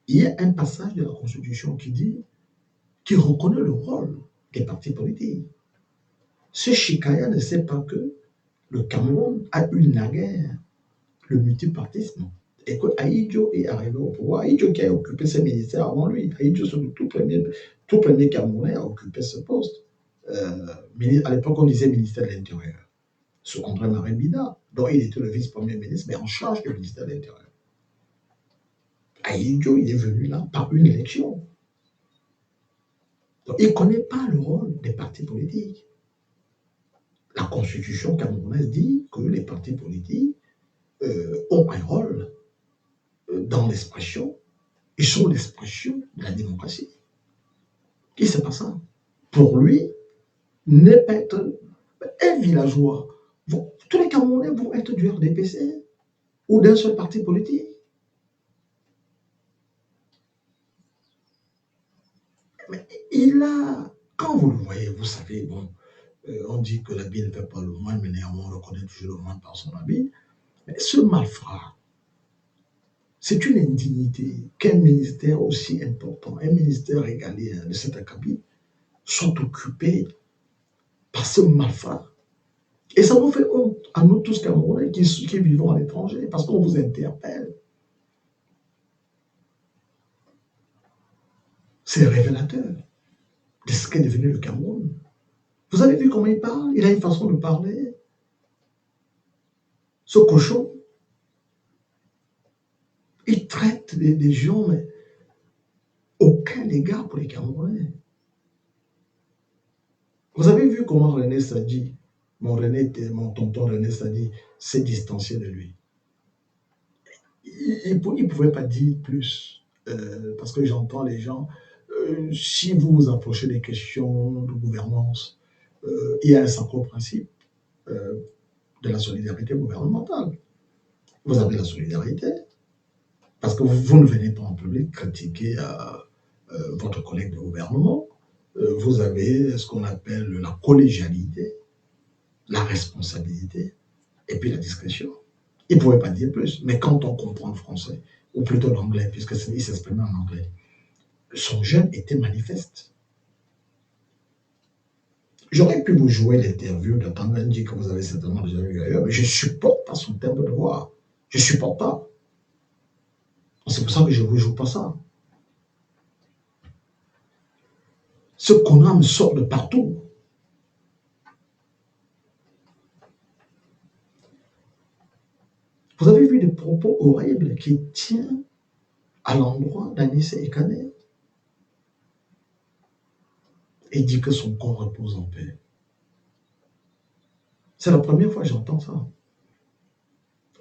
il y a un passage de la constitution qui reconnaît le rôle des partis politiques. Ce Chikaya ne sait pas que le Cameroun a eu naguère le multipartisme. Et que Ahidjo est arrivé au pouvoir. Ahidjo qui a occupé ce ministère avant lui. Ahidjo, c'est le tout premier Camerounais à occuper ce poste. À l'époque, on disait ministère de l'Intérieur. Sous André-Marie Bida, dont il était le vice-premier ministre, mais en charge du ministère de l'Intérieur. Ahidjo, il est venu là par une élection. Donc, il ne connaît pas le rôle des partis politiques. La constitution camerounaise dit que les partis politiques ont un rôle dans l'expression. Ils sont l'expression de la démocratie. Et c'est pas ça. Pour lui, ne pas être un villageois. Tous les Camerounais vont être du RDPC ou d'un seul parti politique. Mais quand vous le voyez, vous savez, bon, on dit que l'habit ne fait pas le moine, mais néanmoins on reconnaît toujours le moine par son habit. Mais ce malfrat, c'est une indignité qu'un ministère aussi important, un ministère régalien de cet acabit, soit occupé par ce malfrat. Et ça nous fait honte à nous tous Camerounais qui vivons à l'étranger, parce qu'on vous interpelle. C'est révélateur de ce qu'est devenu le Cameroun. Vous avez vu comment il parle? Il a une façon de parler. Ce cochon, il traite des gens, mais aucun égard pour les Camerounais. Vous avez vu comment René Sadi, mon tonton René Sadi, s'est distancié de lui. Il ne pouvait pas dire plus, parce que j'entends les gens, si vous vous approchez des questions de gouvernance, il y a un sacro principe de la solidarité gouvernementale. Vous avez la solidarité, parce que vous ne venez pas en public critiquer votre collègue de gouvernement. Vous avez ce qu'on appelle la collégialité, la responsabilité, et puis la discrétion. Il ne pouvait pas dire plus, mais quand on comprend le français, ou plutôt l'anglais, puisqu'il s'exprimait en anglais, son gêne était manifeste. J'aurais pu vous jouer l'interview de Tanganji que vous avez certainement déjà vu ailleurs, mais je ne supporte pas son timbre de voix. Je ne supporte pas. C'est pour ça que je ne vous joue pas ça. Ce connard me sort de partout. Vous avez vu des propos horribles qu'il tient à l'endroit d'Anissé Ekane. Il dit que son corps repose en paix. C'est la première fois que j'entends ça.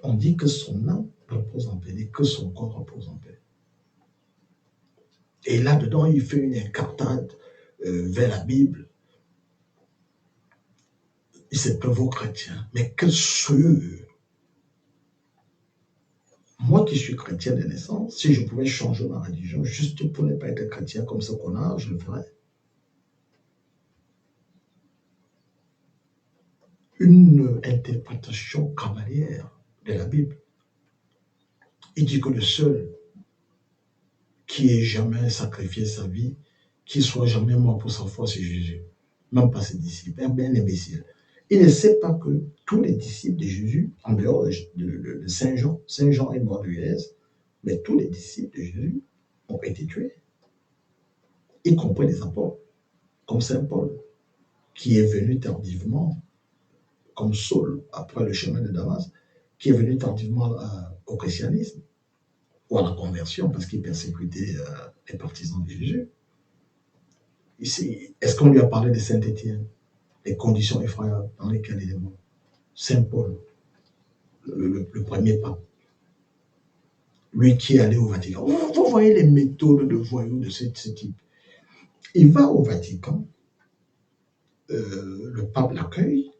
On dit que son âme repose en paix et que son corps repose en paix. Et là-dedans, il fait une incartade vers la Bible. Il se prévoit chrétien. Mais quelle sueur Moi qui suis chrétien de naissance, si je pouvais changer ma religion juste pour ne pas être chrétien comme ce qu'on a, je le ferais. Une interprétation cavalière de la Bible. Il dit que le seul qui ait jamais sacrifié sa vie, qui soit jamais mort pour sa foi, c'est Jésus. Même pas ses disciples. Un imbécile. Il ne sait pas que tous les disciples de Jésus, en dehors de Saint Jean est mort de vieillesse, mais tous les disciples de Jésus ont été tués, y compris les apôtres, comme Saint Paul, qui est venu tardivement, comme Saul, après le chemin de Damas, qui est venu tardivement au christianisme, ou à la conversion, parce qu'il persécutait les partisans de Jésus. Ici, est-ce qu'on lui a parlé de Saint-Étienne, les conditions effroyables dans lesquelles il est mort? Saint Paul, le premier pape, lui qui est allé au Vatican. Vous voyez les méthodes de voyous de ce type. Il va au Vatican, le pape l'accueille,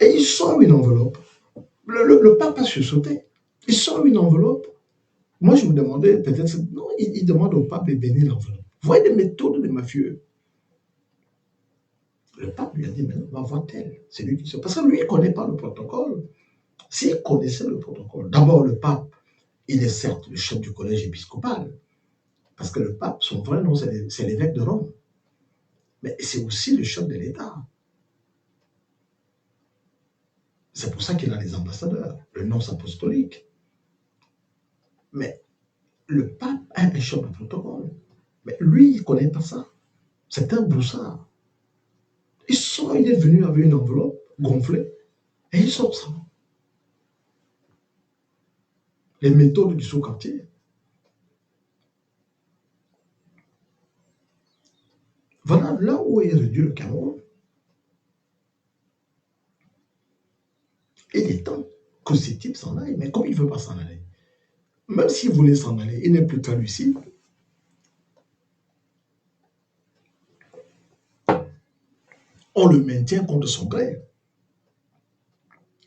et il sort une enveloppe. Le pape a sursauté. Il sort une enveloppe. Moi, je me demandais, peut-être, non, il demande au pape de bénir l'enveloppe. Vous voyez les méthodes des mafieux. Le pape lui a dit, mais non, va voir tel. C'est lui qui sort. Parce que lui, il ne connaît pas le protocole. S'il connaissait le protocole, d'abord, le pape, il est certes le chef du collège épiscopal. Parce que le pape, son vrai nom, c'est l'évêque de Rome. Mais c'est aussi le chef de l'État. C'est pour ça qu'il a les ambassadeurs, le nonce apostolique. Mais le pape a un chef de protocole. Mais lui, il ne connaît pas ça. C'est un broussard. Il est venu avec une enveloppe gonflée et il sort ça. Les méthodes du sous-quartier. Voilà là où est réduit le Cameroun. Il est temps que ce type s'en aille. Mais comme il ne veut pas s'en aller, même s'il voulait s'en aller, il n'est plus qu'à lucide. On le maintient contre son gré.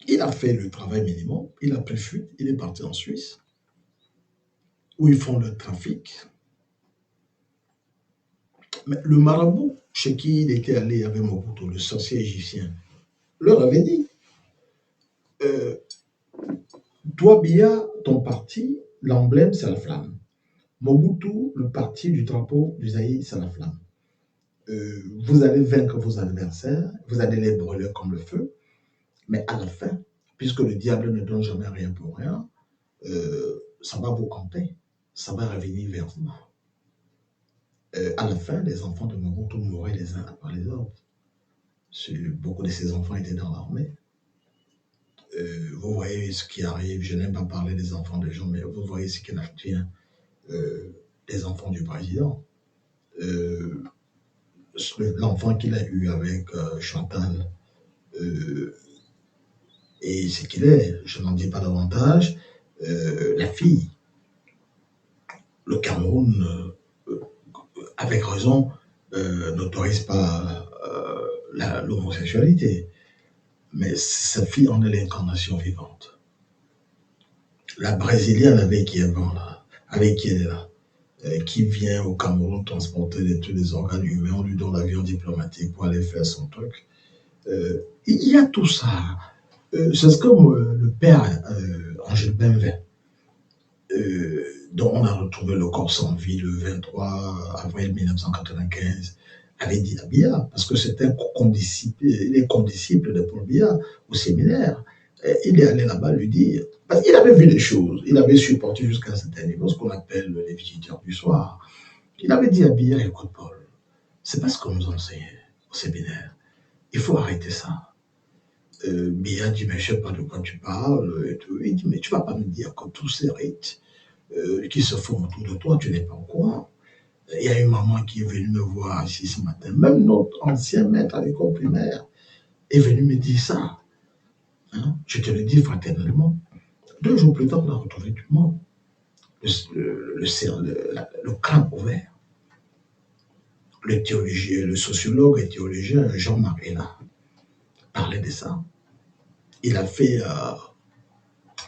Il a fait le travail minimum, il a pris fuite, il est parti en Suisse, où ils font le trafic. Mais le marabout chez qui il était allé avec Mobutu, le sorcier égyptien, leur avait dit, toi, Biya, ton parti, l'emblème, c'est la flamme. Mobutu, le parti du drapeau du Zaïre, c'est la flamme. Vous allez vaincre vos adversaires, vous allez les brûler comme le feu, mais à la fin, puisque le diable ne donne jamais rien pour rien, ça va vous camper, ça va revenir vers vous. À la fin, les enfants de Mobutu mouraient les uns après les autres. Beaucoup de ces enfants étaient dans l'armée. Vous voyez ce qui arrive, je n'aime pas parler des enfants des gens, mais vous voyez ce qui advient des enfants du président. L'enfant qu'il a eu avec Chantal, et ce qu'il est, je n'en dis pas davantage, la fille. Le Cameroun, avec raison, n'autorise pas l'homosexualité. Mais sa fille en est l'incarnation vivante. La Brésilienne avec qui elle va là, avec qui elle est là, qui vient au Cameroun transporter tous les organes humains, on lui donne l'avion diplomatique pour aller faire son truc. Il y a tout ça. C'est ce que le père Angèle Benvin, dont on a retrouvé le corps sans vie le 23 avril 1995, avait dit à Biya, parce que c'est un condisciple, il est condisciple de Paul Biya au séminaire. Il est allé là-bas lui dire, parce qu'il avait vu les choses, il avait supporté jusqu'à un certain niveau ce qu'on appelle les visiteurs du soir. Il avait dit à Biya, écoute Paul, c'est pas ce qu'on nous enseignait au séminaire, il faut arrêter ça. Biya dit, mais je ne sais pas de quoi tu parles. Et tout. Il dit, mais tu ne vas pas me dire que tous ces rites qui se font autour de toi, tu n'es pas au courant. Il y a une maman qui est venue me voir ici ce matin, même notre ancien maître à l'école primaire est venu me dire ça. Hein? Je te le dis fraternellement. 2 jours plus tard, on a retrouvé tout le monde. Le crâne ouvert. Le sociologue et théologien Jean-Marc Héla parlait de ça. Il a fait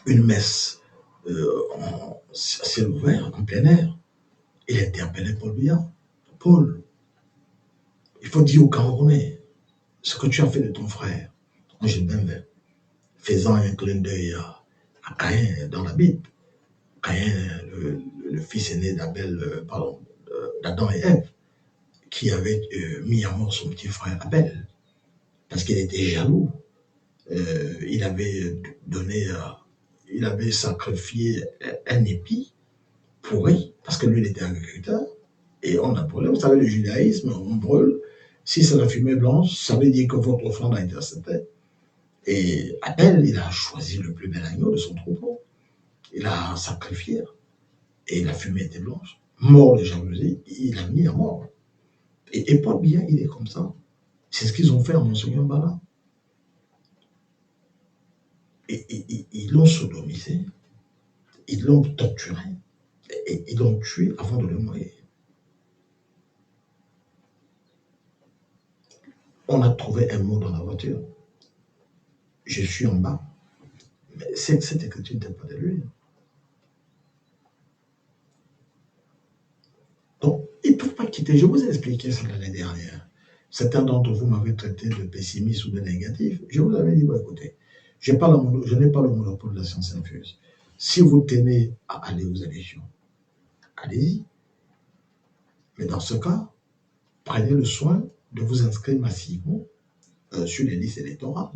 une messe en ciel ouvert, en plein air. Il interpellait Paul Biya. Paul, il faut dire aux Camerounais ce que tu as fait de ton frère. Moi, j'ai bien vu, faisant un clin d'œil à Caïn dans la Bible. Caïn, le fils aîné d'Adam et Ève, qui avait mis à mort son petit frère Abel, parce qu'il était jaloux. Il avait il avait sacrifié un épi pourri, parce que lui, il était agriculteur, et on a brûlé. Vous savez, le judaïsme, on brûle. Si c'est la fumée blanche, ça veut dire que votre offrande a été acceptée. Et Abel, il a choisi le plus bel agneau de son troupeau. Il a sacrifié, et la fumée était blanche. Mort de jalousie, il a mis à mort. Et Paul Biya, il est comme ça. C'est ce qu'ils ont fait à Monseigneur Bala. Et ils l'ont sodomisé, ils l'ont torturé, et ils l'ont tué avant de le noyer. On a trouvé un mot dans la voiture. Je suis en bas. Mais cette écriture n'était pas de lui. Donc, ils ne peuvent pas quitter. Je vous ai expliqué ça l'année dernière. Certains d'entre vous m'avaient traité de pessimiste ou de négatif. Je vous avais dit, bon, écoutez, je n'ai pas le monopole de la science infuse. Si vous tenez à aller aux élections, allez-y. Mais dans ce cas, prenez le soin de vous inscrire massivement sur les listes électorales.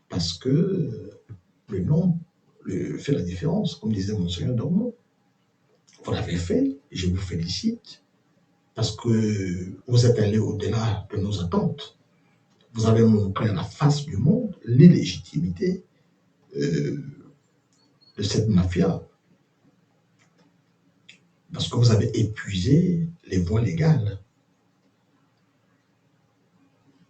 Parce que le nom fait la différence, comme disait Monseigneur Dormeau. Vous l'avez fait, et je vous félicite, parce que vous êtes allé au-delà de nos attentes. Vous avez montré à la face du monde l'illégitimité de cette mafia, parce que vous avez épuisé les voies légales.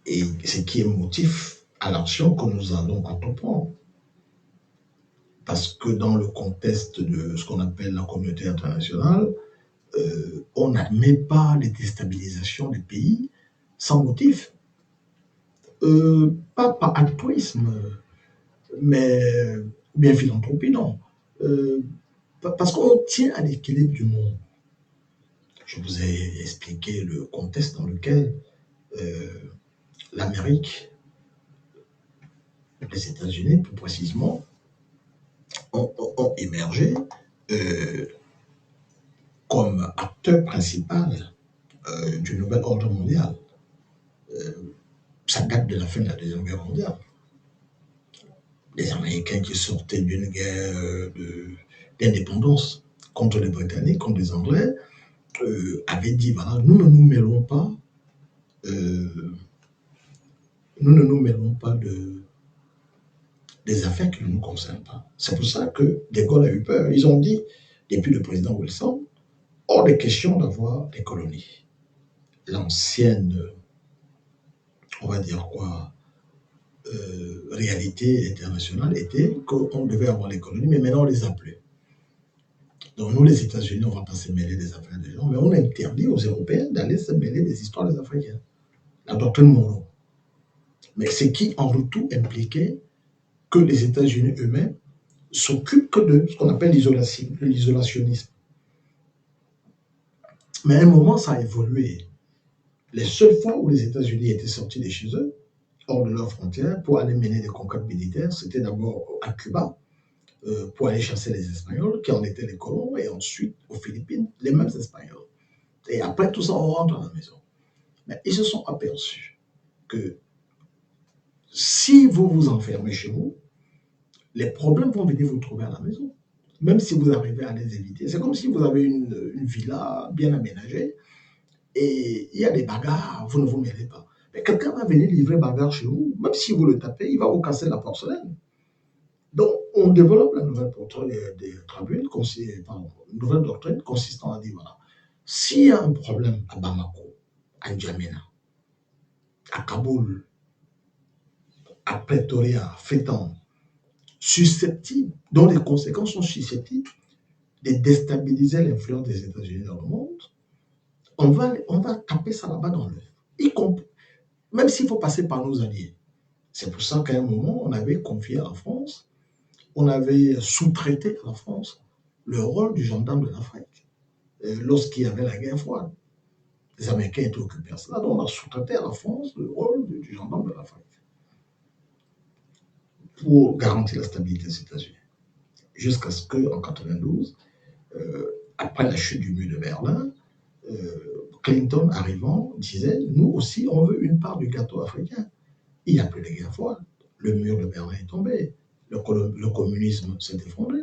Et ce qui est motif à l'action que nous allons entreprendre. Parce que dans le contexte de ce qu'on appelle la communauté internationale, on n'admet pas les déstabilisations des pays sans motif. Pas par altruisme, mais bien philanthropie, non. Parce qu'on tient à l'équilibre du monde. Je vous ai expliqué le contexte dans lequel l'Amérique, les États-Unis plus précisément, ont émergé comme acteur principal du nouvel ordre mondial. Ça date de la fin de la Deuxième Guerre mondiale. Les Américains qui sortaient d'une guerre d'indépendance contre les Britanniques, contre les Anglais, avaient dit, voilà, nous ne nous mêlons pas des affaires qui ne nous concernent pas. C'est pour ça que De Gaulle a eu peur. Ils ont dit, depuis le président Wilson, hors de question d'avoir des colonies. L'ancienne, on va dire quoi, réalité internationale était qu'on devait avoir les colonies, mais maintenant on les a plus. Donc nous, les États-Unis, on ne va pas se mêler des affaires des gens, mais on interdit aux Européens d'aller se mêler des histoires des Africains. La doctrine Monroe. Mais ce qui, en retour, impliquait que les États-Unis eux-mêmes s'occupent que de ce qu'on appelle l'isolationnisme. Mais à un moment, ça a évolué. Les seules fois où les États-Unis étaient sortis de chez eux, hors de leurs frontières, pour aller mener des conquêtes militaires, c'était d'abord à Cuba, pour aller chasser les Espagnols, qui en étaient les colons, et ensuite aux Philippines, les mêmes Espagnols. Et après tout ça, on rentre à la maison. Mais ils se sont aperçus que si vous vous enfermez chez vous, les problèmes vont venir vous trouver à la maison. Même si vous arrivez à les éviter. C'est comme si vous avez une villa bien aménagée et il y a des bagarres, vous ne vous mêlez pas. Mais quelqu'un va venir livrer bagarre chez vous, même si vous le tapez, il va vous casser la porcelaine. Donc, on développe la nouvelle doctrine une nouvelle doctrine consistant à dire, voilà, s'il y a un problème à Bamako, à N'Djamena, à Kaboul, à Pretoria, à Freetown, susceptibles, dont les conséquences sont susceptibles de déstabiliser l'influence des États-Unis dans le monde, on va taper ça là-bas dans l'œuf. Même s'il faut passer par nos alliés. C'est pour ça qu'à un moment, on avait confié à la France on avait sous-traité à la France le rôle du gendarme de l'Afrique lorsqu'il y avait la guerre froide. Les Américains étaient occupés à cela, donc on a sous-traité à la France le rôle du gendarme de l'Afrique pour garantir la stabilité des États-Unis. Jusqu'à ce qu'en 92, après la chute du mur de Berlin, Clinton arrivant disait, nous aussi, on veut une part du gâteau africain. Il n'y a plus de guerre froide. Le mur de Berlin est tombé. Le communisme s'est effondré.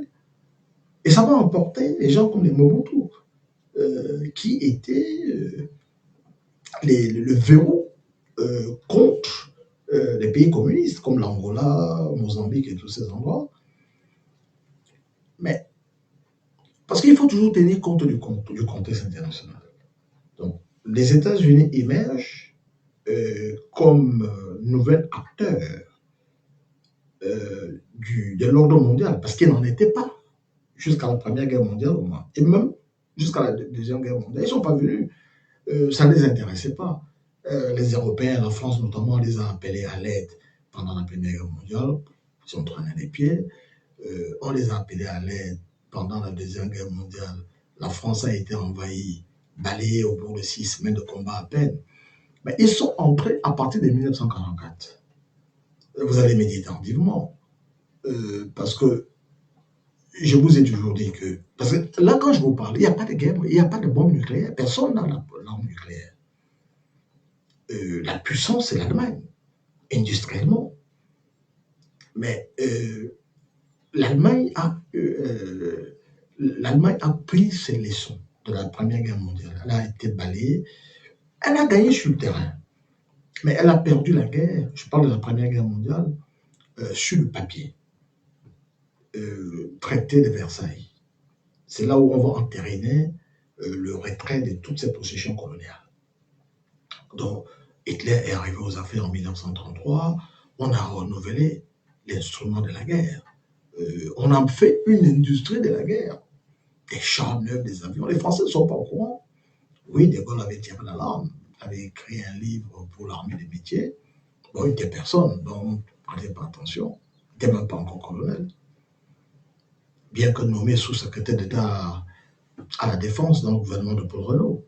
Et ça va emporter les gens comme les Mobutu, qui étaient le verrou contre les pays communistes, comme l'Angola, Mozambique et tous ces endroits. Mais, parce qu'il faut toujours tenir compte du contexte international. Donc, les États-Unis émergent comme nouvel acteur de l'ordre mondial, parce qu'il n'en était pas jusqu'à la Première Guerre mondiale au moins, et même jusqu'à la Deuxième Guerre mondiale. Ils ne sont pas venus, ça ne les intéressait pas. Les Européens, la France notamment, les a appelés à l'aide pendant la Première Guerre mondiale, ils ont traîné les pieds. On les a appelés à l'aide pendant la Deuxième Guerre mondiale. La France a été envahie, balayée au bout de 6 semaines de combat à peine. Mais ils sont entrés à partir de 1944. Vous allez méditer vivement. Parce que je vous ai toujours dit que... Parce que là, quand je vous parle, il n'y a pas de guerre, il n'y a pas de bombe nucléaire. Personne n'a l'arme nucléaire. La puissance, c'est l'Allemagne, industriellement. Mais l'Allemagne a pris ses leçons de la Première Guerre mondiale. Elle a été balayée. Elle a gagné sur le terrain. Mais elle a perdu la guerre, je parle de la Première Guerre mondiale, sur le papier. Traité de Versailles. C'est là où on va entériner le retrait de toutes ces possessions coloniales. Donc, Hitler est arrivé aux affaires en 1933, on a renouvelé l'instrument de la guerre. On a fait une industrie de la guerre. Des chars neufs, des avions. Les Français ne sont pas au courant. Oui, De Gaulle avait tiré l'alarme, avait écrit un livre pour l'armée des métiers. Bon, il n'était personne, donc ne prenez pas attention. Il n'était même pas encore colonel. Bien que nommé sous-secrétaire d'État à la défense dans le gouvernement de Paul Reynaud.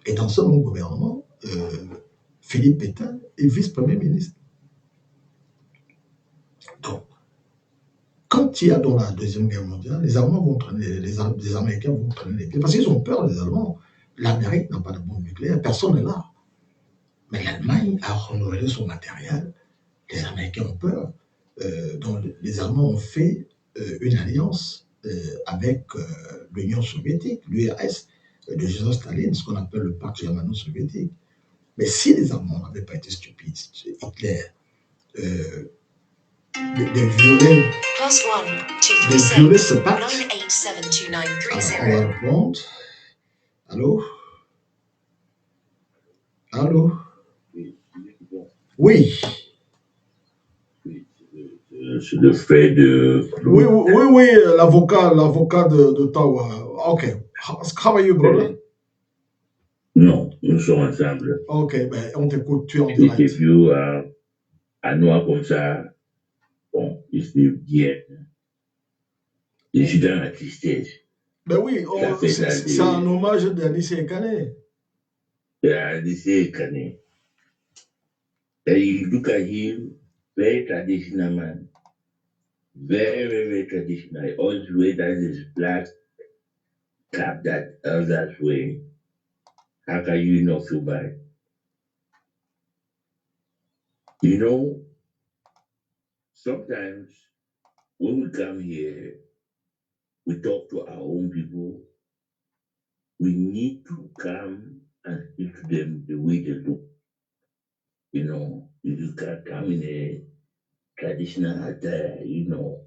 Et dans ce même gouvernement, Philippe Pétain est vice-premier ministre. Donc, quand il y a dans la Deuxième Guerre mondiale, les Allemands vont traîner, les Américains vont traîner les pieds, parce qu'ils ont peur, les Allemands. L'Amérique n'a pas de bombe nucléaire, personne n'est là. Mais l'Allemagne a renouvelé son matériel, les Américains ont peur. Donc, les Allemands ont fait une alliance avec l'Union soviétique, l'URSS, de Joseph Staline, ce qu'on appelle le pacte germano-soviétique. Mais si les Allemands n'avaient pas été stupides, Hitler, de violer ce pacte, on va répondre. Allô? Allô? Oui. C'est le fait de... Oui, l'avocat d'Ottawa. OK. How are you, brother? Non, nous sommes ensemble. OK, ben, on t'écoute, tu es en direct. L'interview à Noir comme ça, bon, c'est bien. Je suis dans la tristesse. Ben oui, c'est un hommage d'Alice Ekane. Alice Ekane. And you look at him, very traditional man. Very, very traditional. He always wears that his black cap that elders wear. How can you not feel bad? You know, sometimes when we come here, we talk to our own people. We need to come and speak to them the way they look. You know, you can't come in a traditional attire, you know,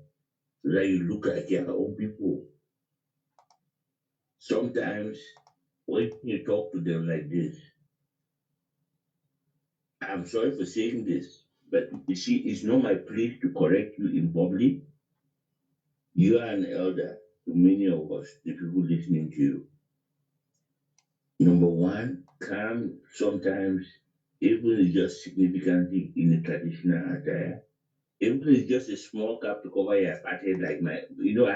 so that you look like your own people. Sometimes when you talk to them like this, I'm sorry for saying this, but you see, it's not my place to correct you in public. You are an elder to many of us, the people listening to you. Number one, come sometimes, even just significantly in a traditional attire. Even if it's just a small cap to cover your fathead, like I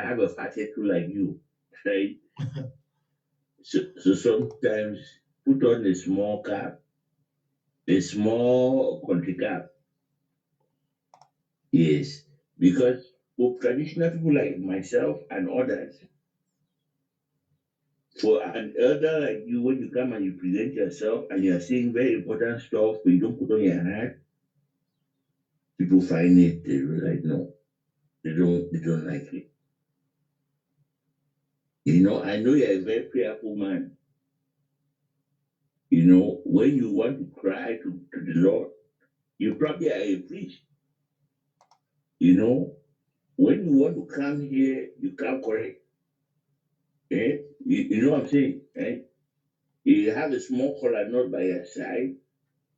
have a fathead too, like you, right? So sometimes put on a small cap, a small country cap. Yes, because for traditional people like myself and others, for an elder like you, when you come and you present yourself and you're saying very important stuff, but you don't put on your hat, people find it like no, they don't like it. I know you're a very prayerful man. When you want to cry to the Lord, you probably are a priest. When you want to come here, you come correct. Eh? You know what I'm saying? Eh? You have a small collar knot by your side,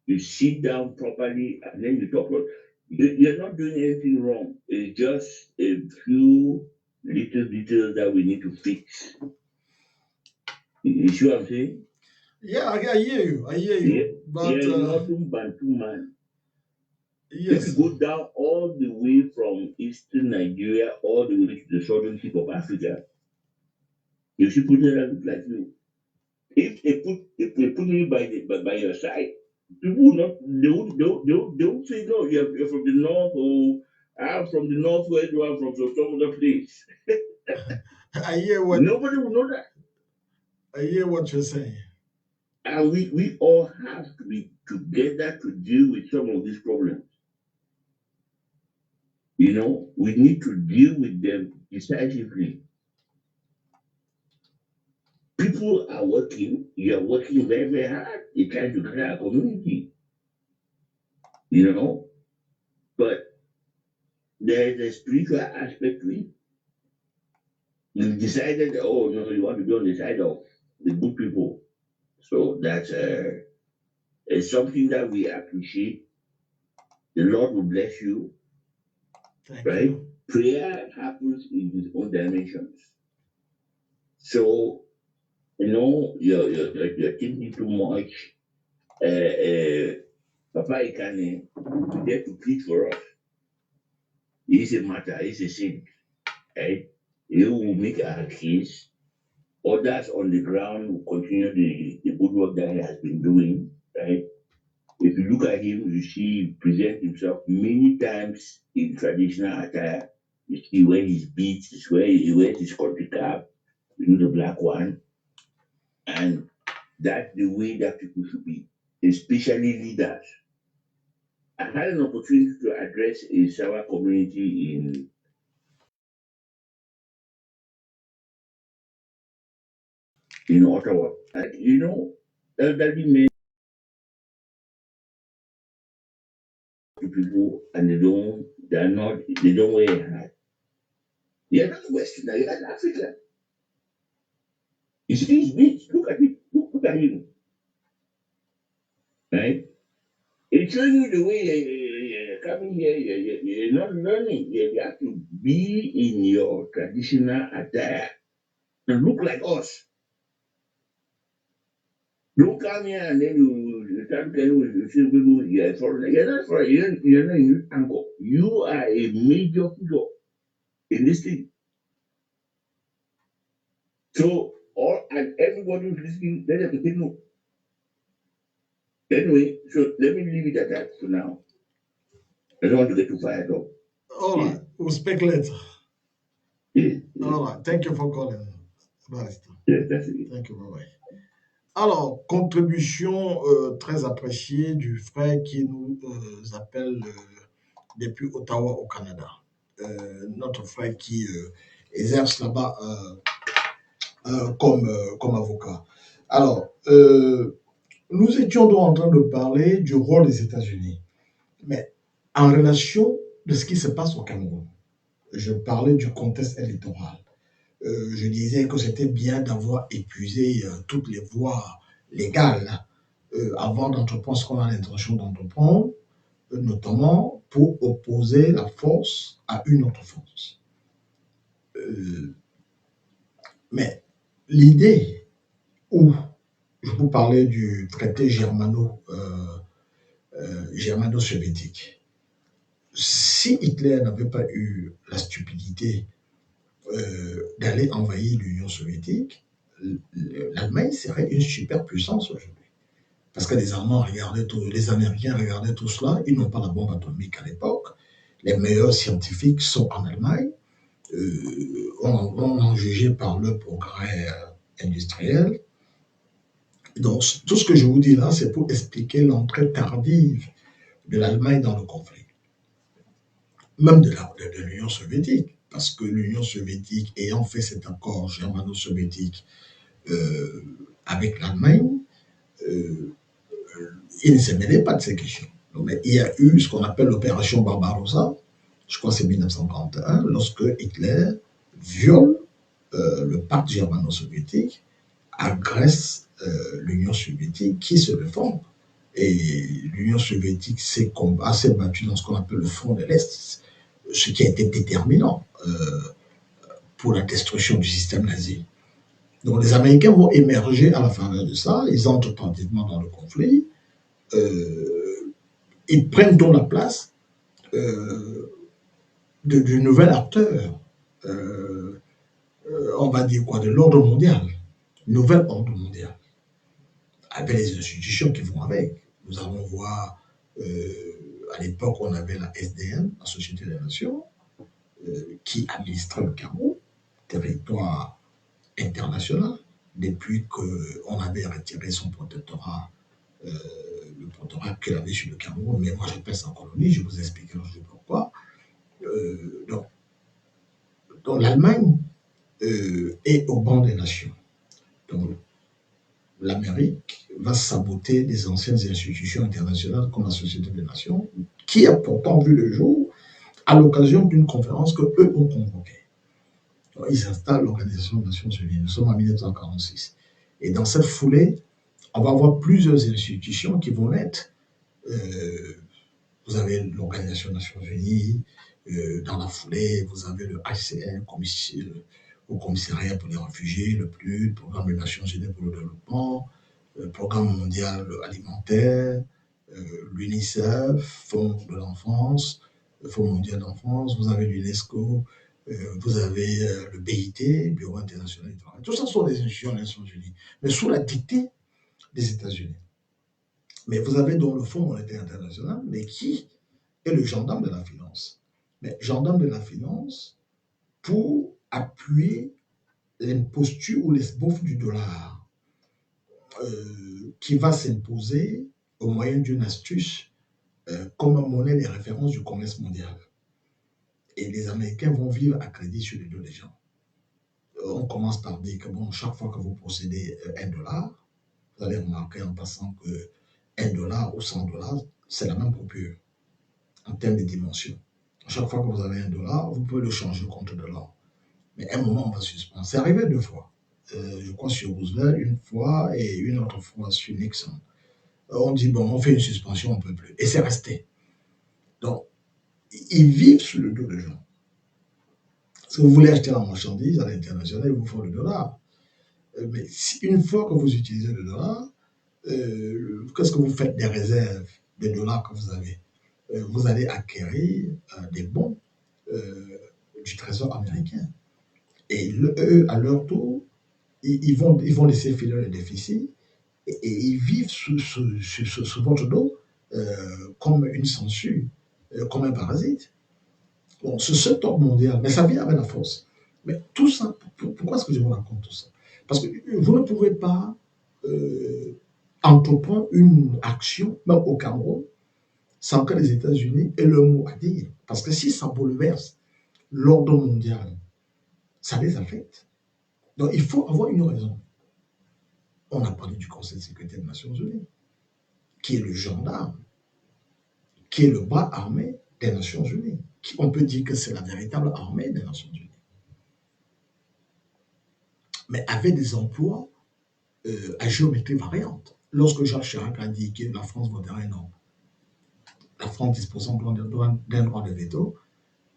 you sit down properly, and then you talk. You're not doing anything wrong. It's just a few little details that we need to fix. You see what I'm saying? Yeah, I hear you. I hear you. But you're not doing Bantu man. yes, If you go down all the way from eastern Nigeria all the way to the southern tip of Africa, you see people that look like you. If they put me by your side, people will not they won't say no. You're from the north, or I'm from the northwest, or I'm from some other place. I hear what Nobody will know that. I hear what you're saying. And we all have to be together to deal with some of these problems. We need to deal with them decisively. People are working, you're working very, very hard. You're trying to create a community, but there's a spiritual aspect to it. You've decided, oh no, you want to be on the side of the good people. So that's it's something that we appreciate. The Lord will bless you, Thank right? you. Prayer happens in his own dimensions. So, you're thinking too much. Papa Ikane, there to plead for us. It's a matter, it's a sin, right? You will make our case. Others on the ground will continue the good work that he has been doing, right? If you look at him, you see he presents himself many times in traditional attire. You see where his beads, where he wears his country cap, the black one. And that's the way that people should be, especially leaders. I had an opportunity to address a Sawa community in Ottawa. And elderly men to people and they don't wear a hat. They are not Westerner, they are African. You see his beach, look at it, look at him. Right? It's showing you the way you're coming here, you're not learning. You have to be in your traditional attire and look like us. Don't come here and then you start getting with you see people, you're a foreigner. You're not foreign, you're not in anchor. You are a major figure in this thing. So and everybody who's listening, they have to take note. Anyway, so let me leave it at that for now. I don't want to get too fired up. All right, we'll speak later. Yeah. All right, thank you for calling. Barrister. Yeah, that's it. Thank you, bye-bye. Alors, contribution très appréciée du frère qui nous appelle depuis Ottawa au Canada. Notre frère qui exerce là-bas comme avocat. Alors, nous étions donc en train de parler du rôle des États-Unis, mais en relation de ce qui se passe au Cameroun. Je parlais du contexte électoral. Je disais que c'était bien d'avoir épuisé toutes les voies légales avant d'entreprendre ce qu'on a l'intention d'entreprendre, notamment pour opposer la force à une autre force. Mais l'idée où je vous parlais du traité germano-soviétique, si Hitler n'avait pas eu la stupidité d'aller envahir l'Union soviétique, l'Allemagne serait une superpuissance aujourd'hui. Parce que les Allemands regardaient tout, les Américains regardaient tout cela, ils n'ont pas la bombe atomique à l'époque. Les meilleurs scientifiques sont en Allemagne, on en jugeait par le progrès industriel. Donc, tout ce que je vous dis là, c'est pour expliquer l'entrée tardive de l'Allemagne dans le conflit, même de l'Union soviétique, parce que l'Union soviétique ayant fait cet accord germano-soviétique avec l'Allemagne, il ne se mêlait pas de ces questions. Donc, mais il y a eu ce qu'on appelle l'opération Barbarossa, je crois que c'est 1941, lorsque Hitler viole le pacte germano-soviétique, agresse l'Union soviétique qui se défend. Et l'Union soviétique s'est battue dans ce qu'on appelle le front de l'Est, ce qui a été déterminant pour la destruction du système nazi. Donc les Américains vont émerger à la faveur de ça, ils entrent tardivement dans le conflit, ils prennent donc la place du nouvel acteur, on va dire quoi, de l'ordre mondial, nouvel ordre mondial, avec les institutions qui vont avec. Nous allons voir, à l'époque, on avait la SDN, la Société des Nations, qui administrait le Cameroun, territoire international, depuis qu'on avait retiré son protectorat, le protectorat qu'il avait sur le Cameroun, mais moi je pense en colonie, je vous expliquerai pourquoi. Donc l'Allemagne est au banc des nations. Donc l'Amérique va saboter les anciennes institutions internationales comme la Société des Nations, qui a pourtant vu le jour à l'occasion d'une conférence que eux ont convoquée. Donc, ils installent l'Organisation des Nations Unies. Nous sommes en 1946. Et dans cette foulée, on va avoir plusieurs institutions qui vont naître. Vous avez l'Organisation des Nations Unies, dans la foulée, vous avez le HCR, au commissariat pour les réfugiés, le PNUD, le Programme des Nations Unies pour le développement, le Programme mondial alimentaire, l'UNICEF, Fonds de l'enfance, le Fonds mondial d'enfance, vous avez l'UNESCO, vous avez le BIT, Bureau international du travail. Tout ça sont des institutions des Nations Unies, mais sous la dictée des États-Unis. Mais vous avez donc le Fonds monétaire international, mais qui est le gendarme de la finance. Mais gendarme de la finance pour appuyer l'imposture ou l'esboffe du dollar qui va s'imposer au moyen d'une astuce comme monnaie de référence du commerce mondial. Et les Américains vont vivre à crédit sur les dos des gens. On commence par dire que bon, chaque fois que vous possédez $1, vous allez remarquer en passant que $1 ou $100, c'est la même coupure en termes de dimension. Chaque fois que vous avez $1, vous pouvez le changer contre de l'or. Mais à un moment, on va suspendre. C'est arrivé 2 fois. Je crois sur Roosevelt une fois et une autre fois sur Nixon. On dit, bon, on fait une suspension, on ne peut plus. Et c'est resté. Donc, ils vivent sur le dos des gens. Si vous voulez acheter la marchandise à l'international, il vous faut le dollar. Mais si une fois que vous utilisez le dollar, qu'est-ce que vous faites des réserves des dollars que vous avez? Vous allez acquérir des bons du trésor américain. Et eux, à leur tour, ils vont laisser filer le déficit et ils vivent sous votre dos comme une censure, comme un parasite. Bon, c'est ce top mondial, mais ça vient avec la force. Mais tout ça, pourquoi est-ce que je vous raconte tout ça? Parce que vous ne pouvez pas entreprendre une action, même au Cameroun, sans que les États-Unis aient le mot à dire. Parce que si ça bouleverse l'ordre mondial, ça les affecte. Donc il faut avoir une raison. On a parlé du Conseil de sécurité des Nations Unies, qui est le gendarme, qui est le bras armé des Nations Unies. On peut dire que c'est la véritable armée des Nations Unies. Mais avec des emplois à géométrie variante. Lorsque Jacques Chirac a dit que la France voterait non, la France disposant d'un droit de veto,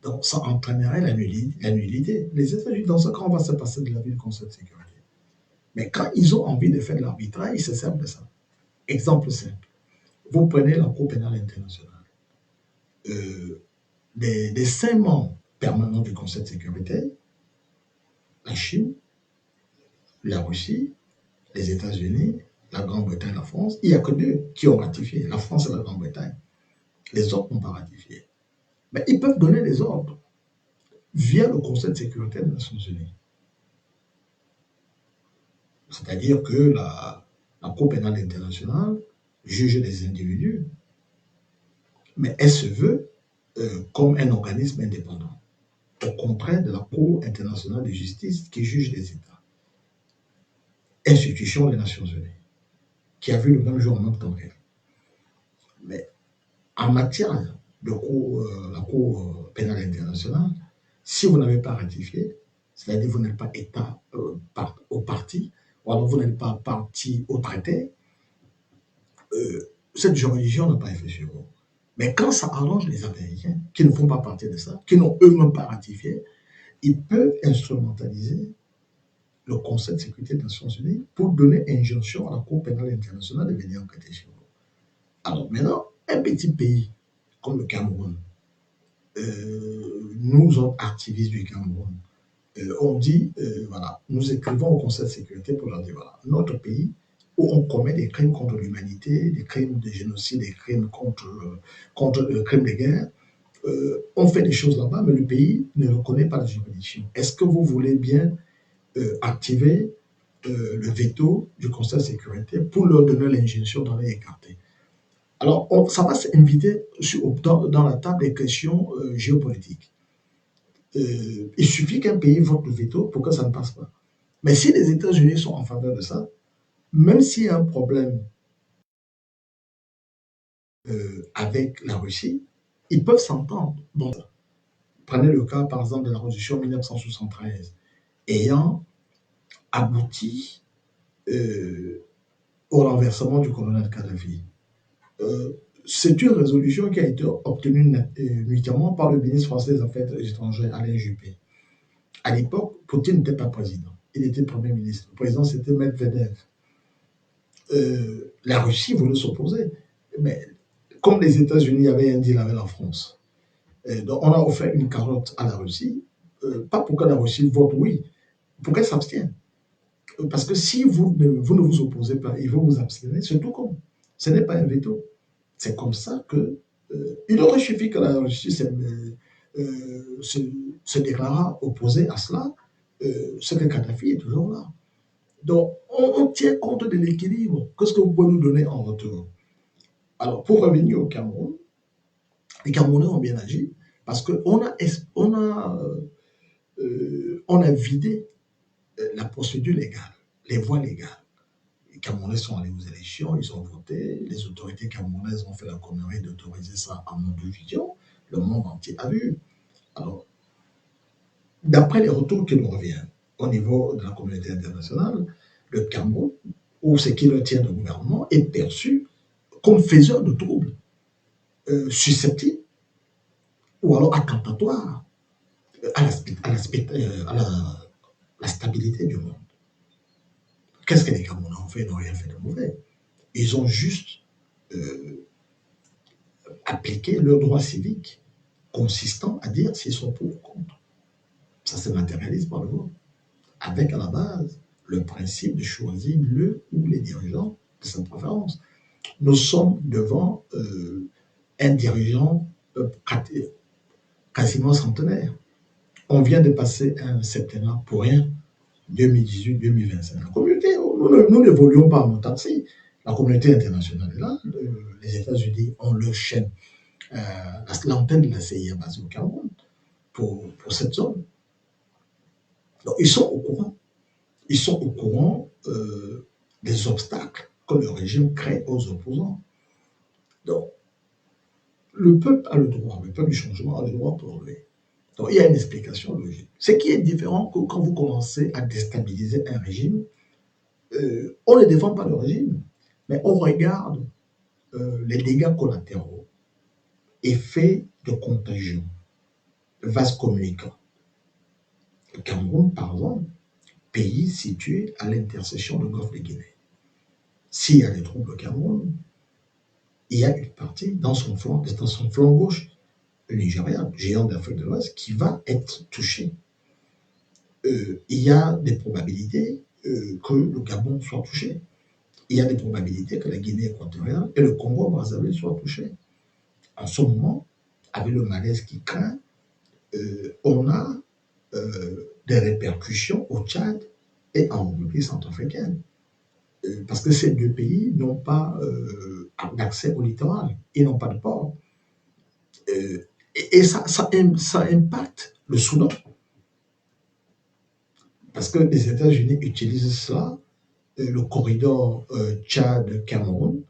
donc ça entraînerait la nullité. Les États-Unis, dans ce cas, on va se passer de l'avis du Conseil de sécurité. Mais quand ils ont envie de faire de l'arbitrage, ils se servent de ça. Exemple simple. Vous prenez la Cour pénale internationale. des 5 membres permanents du Conseil de sécurité, la Chine, la Russie, les États-Unis, la Grande-Bretagne, la France, il n'y a que 2 qui ont ratifié, la France et la Grande-Bretagne. Les autres n'ont pas ratifié. Mais ils peuvent donner des ordres via le Conseil de sécurité des Nations Unies. C'est-à-dire que la Cour pénale internationale juge des individus, mais elle se veut comme un organisme indépendant, au contraire de la Cour internationale de justice qui juge les États. Institution des Nations Unies, qui a vu le même jour en même temps qu'elle. Mais en matière de la Cour pénale internationale, si vous n'avez pas ratifié, c'est-à-dire que vous n'êtes pas État au parti, ou alors vous n'êtes pas parti au traité, cette juridiction n'a pas effet sur vous. Mais quand ça arrange les Américains, qui ne font pas partie de ça, qui n'ont eux-mêmes pas ratifié, ils peuvent instrumentaliser le Conseil de sécurité des Nations Unies pour donner injonction à la Cour pénale internationale de venir enquêter sur vous. Alors maintenant, un petit pays comme le Cameroun, nous autres activistes du Cameroun, on dit, voilà, nous écrivons au Conseil de sécurité pour leur dire, voilà, notre pays où on commet des crimes contre l'humanité, des crimes de génocide, des crimes contre crimes de guerre, on fait des choses là-bas, mais le pays ne reconnaît pas la juridiction. Est-ce que vous voulez bien activer le veto du Conseil de sécurité pour leur donner l'injonction d'en écarter? Alors, ça va s'inviter dans la table des questions géopolitiques. Il suffit qu'un pays vote le veto pour que ça ne passe pas. Mais si les États-Unis sont en faveur de ça, même s'il y a un problème avec la Russie, ils peuvent s'entendre. Bon, prenez le cas, par exemple, de la résolution 1973, ayant abouti au renversement du colonel Kadhafi. C'est une résolution qui a été obtenue notamment par le ministre français des Affaires étrangères, Alain Juppé. À l'époque, Poutine n'était pas président, il était Premier ministre. Le président, c'était Medvedev. La Russie voulait s'opposer, mais comme les États-Unis avaient un deal avec la France, donc on a offert une carotte à la Russie, pas pour que la Russie vote oui, pour qu'elle s'abstienne. Parce que si vous ne vous opposez pas et vous vous abstenez, c'est tout comme. Ce n'est pas un veto. C'est comme ça que il aurait suffi que la Russie se déclarât opposée à cela, ce que Kadhafi est toujours là. Donc, on tient compte de l'équilibre. Qu'est-ce que vous pouvez nous donner en retour? Alors, pour revenir au Cameroun, les Camerounais ont bien agi parce qu'on a vidé la procédure légale, les voies légales. Les Camerounais sont allés aux élections, ils ont voté, les autorités camerounaises ont fait la connerie d'autoriser ça en non-division, le monde entier a vu. Alors, d'après les retours qui nous reviennent au niveau de la communauté internationale, le Cameroun, ou ce qui le tient de gouvernement, est perçu comme faiseur de troubles, susceptible ou alors attentatoire à la stabilité du monde. Qu'est-ce que les Camerounais ont fait? Ils n'ont rien fait de mauvais. Ils ont juste appliqué leur droit civique consistant à dire s'ils sont pour ou contre. Ça se matérialise par le vote, avec à la base le principe de choisir le ou les dirigeants de sa préférence. Nous sommes devant un dirigeant quasiment centenaire. On vient de passer un septennat pour rien, 2018-2025. La communauté, nous n'évoluons pas en autarcie. La communauté internationale est là. Les États-Unis ont leur chaîne, l'antenne de la CIA basée au Cameroun pour cette zone. Donc, ils sont au courant. Ils sont au courant des obstacles que le régime crée aux opposants. Donc, le peuple a le droit, le peuple du changement a le droit pour lui. Donc, il y a une explication logique. Ce qui est différent que quand vous commencez à déstabiliser un régime, on ne défend pas le régime, mais on regarde les dégâts collatéraux, effets de contagion, vase communicant. Le Cameroun, par exemple, pays situé à l'intersection du golfe de Guinée. S'il y a des troubles au Cameroun, il y a une partie dans son flanc gauche le Nigeria, géant d'Afrique de l'Ouest, qui va être touché. Il y a des probabilités que le Gabon soit touché. Il y a des probabilités que la Guinée équatoriale et le Congo-Brazzaville soient touchés. En ce moment, avec le malaise qui craint, on a des répercussions au Tchad et en République centrafricaine. Parce que ces deux pays n'ont pas d'accès au littoral, ils n'ont pas de port. Et ça impacte le Soudan. Parce que les États-Unis utilisent cela, le corridor Tchad-Cameroun,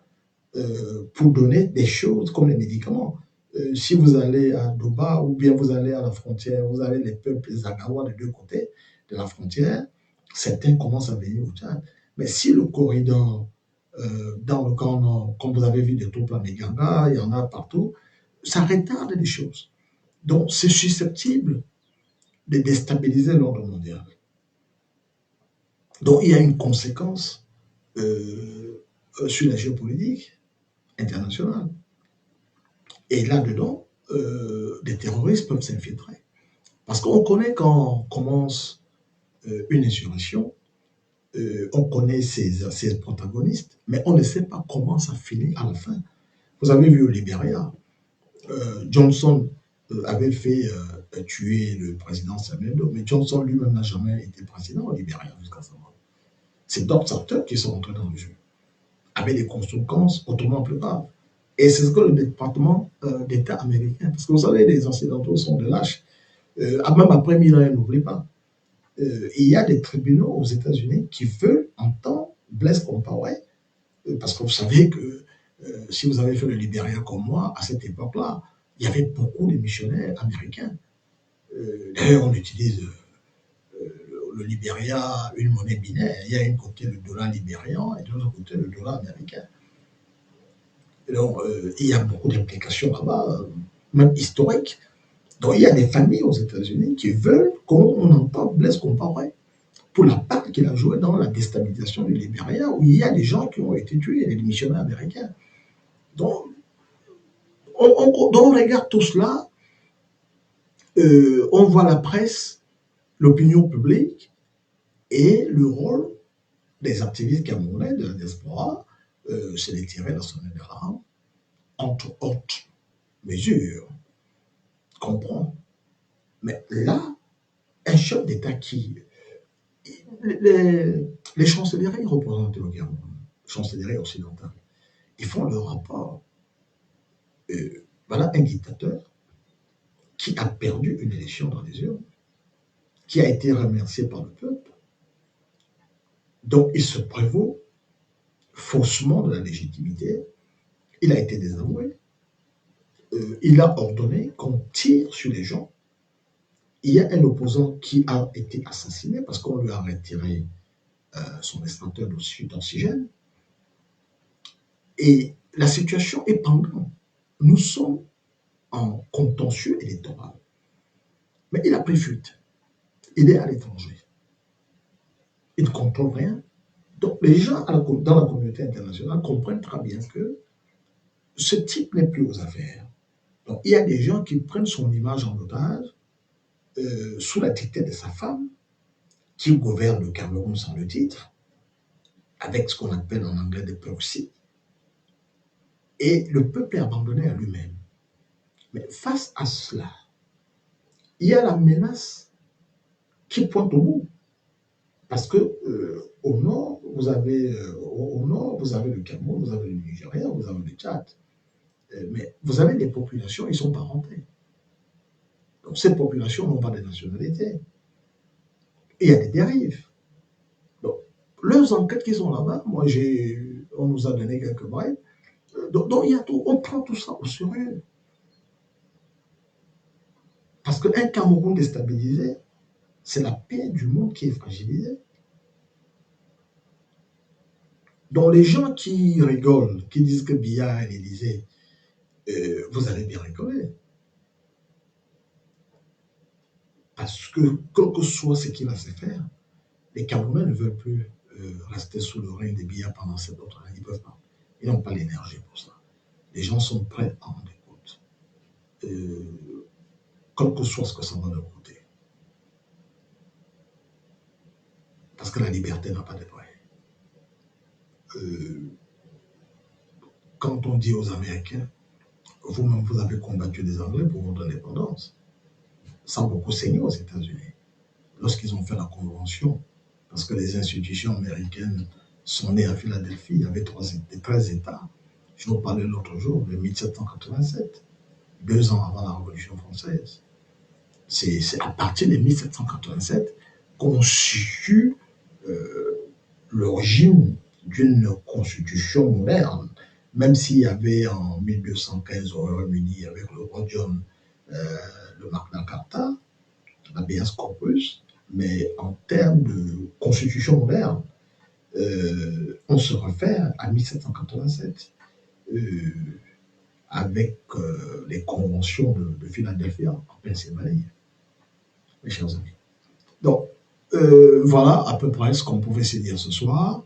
pour donner des choses comme les médicaments. Si vous allez à Doba ou bien vous allez à la frontière, vous avez les peuples Zagawa des deux côtés de la frontière, certains commencent à venir au Tchad. Mais si le corridor dans le Grand Nord, comme vous avez vu des troupes à Meganga, il y en a partout, ça retarde les choses. Donc c'est susceptible de déstabiliser l'ordre mondial. Donc il y a une conséquence sur la géopolitique internationale. Et là-dedans, des terroristes peuvent s'infiltrer. Parce qu'on connaît quand commence une insurrection, on connaît ses protagonistes, mais on ne sait pas comment ça finit à la fin. Vous avez vu au Libéria, Johnson avait fait tuer le président Samuel Doe, mais Johnson lui-même n'a jamais été président au Libéria jusqu'à ce moment. C'est d'autres acteurs qui sont entrés dans le jeu, avec des conséquences autrement plus graves. Et c'est ce que le département d'État américain, parce que vous savez, les Occidentaux sont de lâches, même après 1000 ans, ils n'oublient pas. Il y a des tribunaux aux États-Unis qui veulent entendre Blaise Compaoré, parce que vous savez que si vous avez fait le Libéria comme moi, à cette époque-là, il y avait beaucoup de missionnaires américains. D'ailleurs, on utilise le Libéria, une monnaie binaire. Il y a d'un côté le dollar libérian et de l'autre côté le dollar américain. Donc, il y a beaucoup d'implications là-bas, même historiques. Donc, il y a des familles aux États-Unis qui veulent qu'on entende Blaise Compaoré pour la part qu'il a joué dans la déstabilisation du Libéria, où il y a des gens qui ont été tués, les missionnaires américains. Donc, on regarde tout cela, on voit la presse, l'opinion publique et le rôle des activistes camerounais de la diaspora, c'est de tirer la sonnette d'alarme, entre autres mesures, comprend. Mais là, un chef d'État qui... Les chancelleries représentent le Cameroun, chancelleries occidentales, ils font leur rapport. Voilà un dictateur qui a perdu une élection dans les urnes, qui a été remercié par le peuple, donc il se prévaut faussement de la légitimité, il a été désavoué, il a ordonné qu'on tire sur les gens. Il y a un opposant qui a été assassiné parce qu'on lui a retiré son extracteur d'oxygène. Et la situation est pendante. Nous sommes en contentieux électoral. Mais il a pris fuite. Il est à l'étranger. Il ne contrôle rien. Donc les gens dans la communauté internationale comprennent très bien que ce type n'est plus aux affaires. Donc il y a des gens qui prennent son image en otage sous la dictée de sa femme, qui gouverne le Cameroun sans le titre, avec ce qu'on appelle en anglais des proxys. Et le peuple est abandonné à lui-même. Mais face à cela, il y a la menace qui pointe au bout. Parce que au nord, vous avez le Cameroun, vous avez le Nigeria, vous avez le Tchad. Mais vous avez des populations, ils ne sont pas rentrés. Donc ces populations n'ont pas de nationalité. Et il y a des dérives. Donc, leurs enquêtes qui sont là-bas, on nous a donné quelques brèves. Donc il y a tout, on prend tout ça au sérieux. Parce qu'un Cameroun déstabilisé, c'est la paix du monde qui est fragilisée. Donc les gens qui rigolent, qui disent que Biya et l'Élysée, vous allez bien rigoler. Parce que, quel que soit ce qui va se faire, les Camerounais ne veulent plus rester sous le règne des Biya pendant cette autre année. Ils ne peuvent pas. Ils n'ont pas l'énergie pour ça. Les gens sont prêts à en écouter. quel que soit ce que ça va leur coûter. Parce que la liberté n'a pas de prix. Quand on dit aux Américains, vous-même, vous avez combattu les Anglais pour votre indépendance, ça a beaucoup saigné aux États-Unis. Lorsqu'ils ont fait la convention, parce que les institutions américaines sont nées à Philadelphie, il y avait 13 États. Je vous parlais l'autre jour de 1787, 2 ans avant la Révolution française. C'est à partir de 1787 qu'on situe l'origine d'une constitution moderne, même s'il y avait en 1215 au Royaume-Uni avec le roi John le Magna Carta, l'habeas corpus, mais en termes de constitution moderne, on se réfère à 1787 avec les conventions de Philadelphie en Pennsylvanie, mes chers amis. Donc, voilà à peu près ce qu'on pouvait se dire ce soir.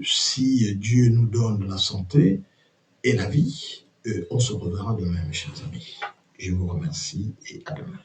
Si Dieu nous donne la santé et la vie, on se reverra demain, mes chers amis. Je vous remercie et à demain.